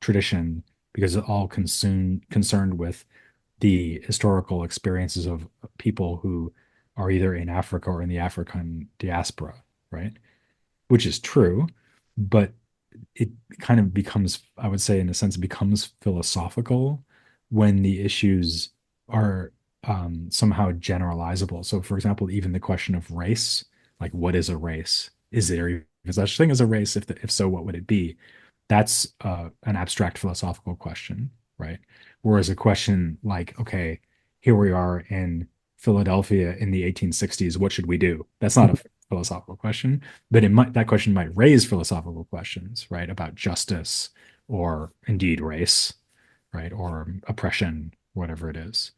Speaker 3: tradition because it's all concerned with the historical experiences of people who are either in Africa or in the African diaspora, right? Which is true, but it kind of becomes, I would say, in a sense, becomes philosophical when the issues are somehow generalizable. So, for example, even the question of race, like what is a race? Is there even such thing as a race? If so, what would it be? That's an abstract philosophical question, right? Whereas a question like, okay, here we are in Philadelphia in the 1860s, what should we do? That's not a philosophical question, but that question might raise philosophical questions, right, about justice or indeed race, right, or oppression, whatever it is.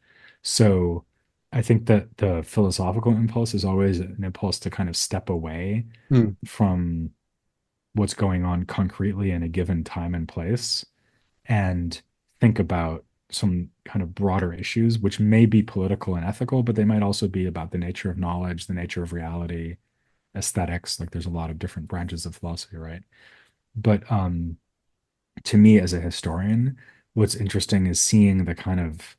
Speaker 3: So I think that the philosophical impulse is always an impulse to kind of step away
Speaker 2: Hmm.
Speaker 3: from what's going on concretely in a given time and place and think about some kind of broader issues, which may be political and ethical, but they might also be about the nature of knowledge, the nature of reality, aesthetics. Like there's a lot of different branches of philosophy, right? But to me, as a historian, what's interesting is seeing the kind of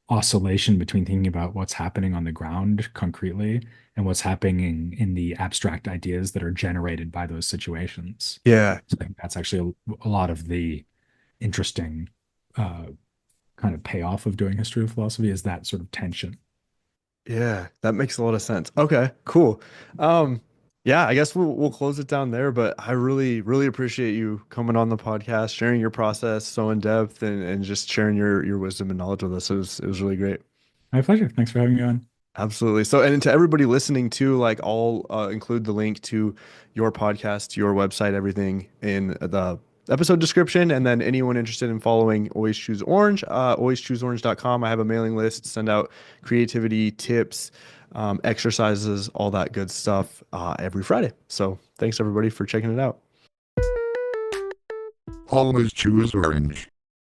Speaker 3: oscillation between thinking about what's happening on the ground concretely and what's happening in the abstract ideas that are generated by those situations.
Speaker 2: yeah,
Speaker 3: So I think that's actually a lot of the interesting uh, kind of payoff of doing history of philosophy is that sort of tension.
Speaker 2: yeah. That makes a lot of sense. Okay, cool. Um, yeah, I guess we'll close it down there. But I really, really appreciate you coming on the podcast, sharing your process so in depth, and just sharing your wisdom and knowledge with us. It was really great.
Speaker 3: My pleasure. Thanks for having me on.
Speaker 2: Absolutely. So, and to everybody listening too, like I'll include the link to your podcast, your website, everything in the episode description. And then anyone interested in following Always Choose Orange, alwayschooseorange.com. I have a mailing list, send out creativity tips, exercises, all that good stuff every Friday. So thanks everybody for checking it out.
Speaker 1: Always choose orange.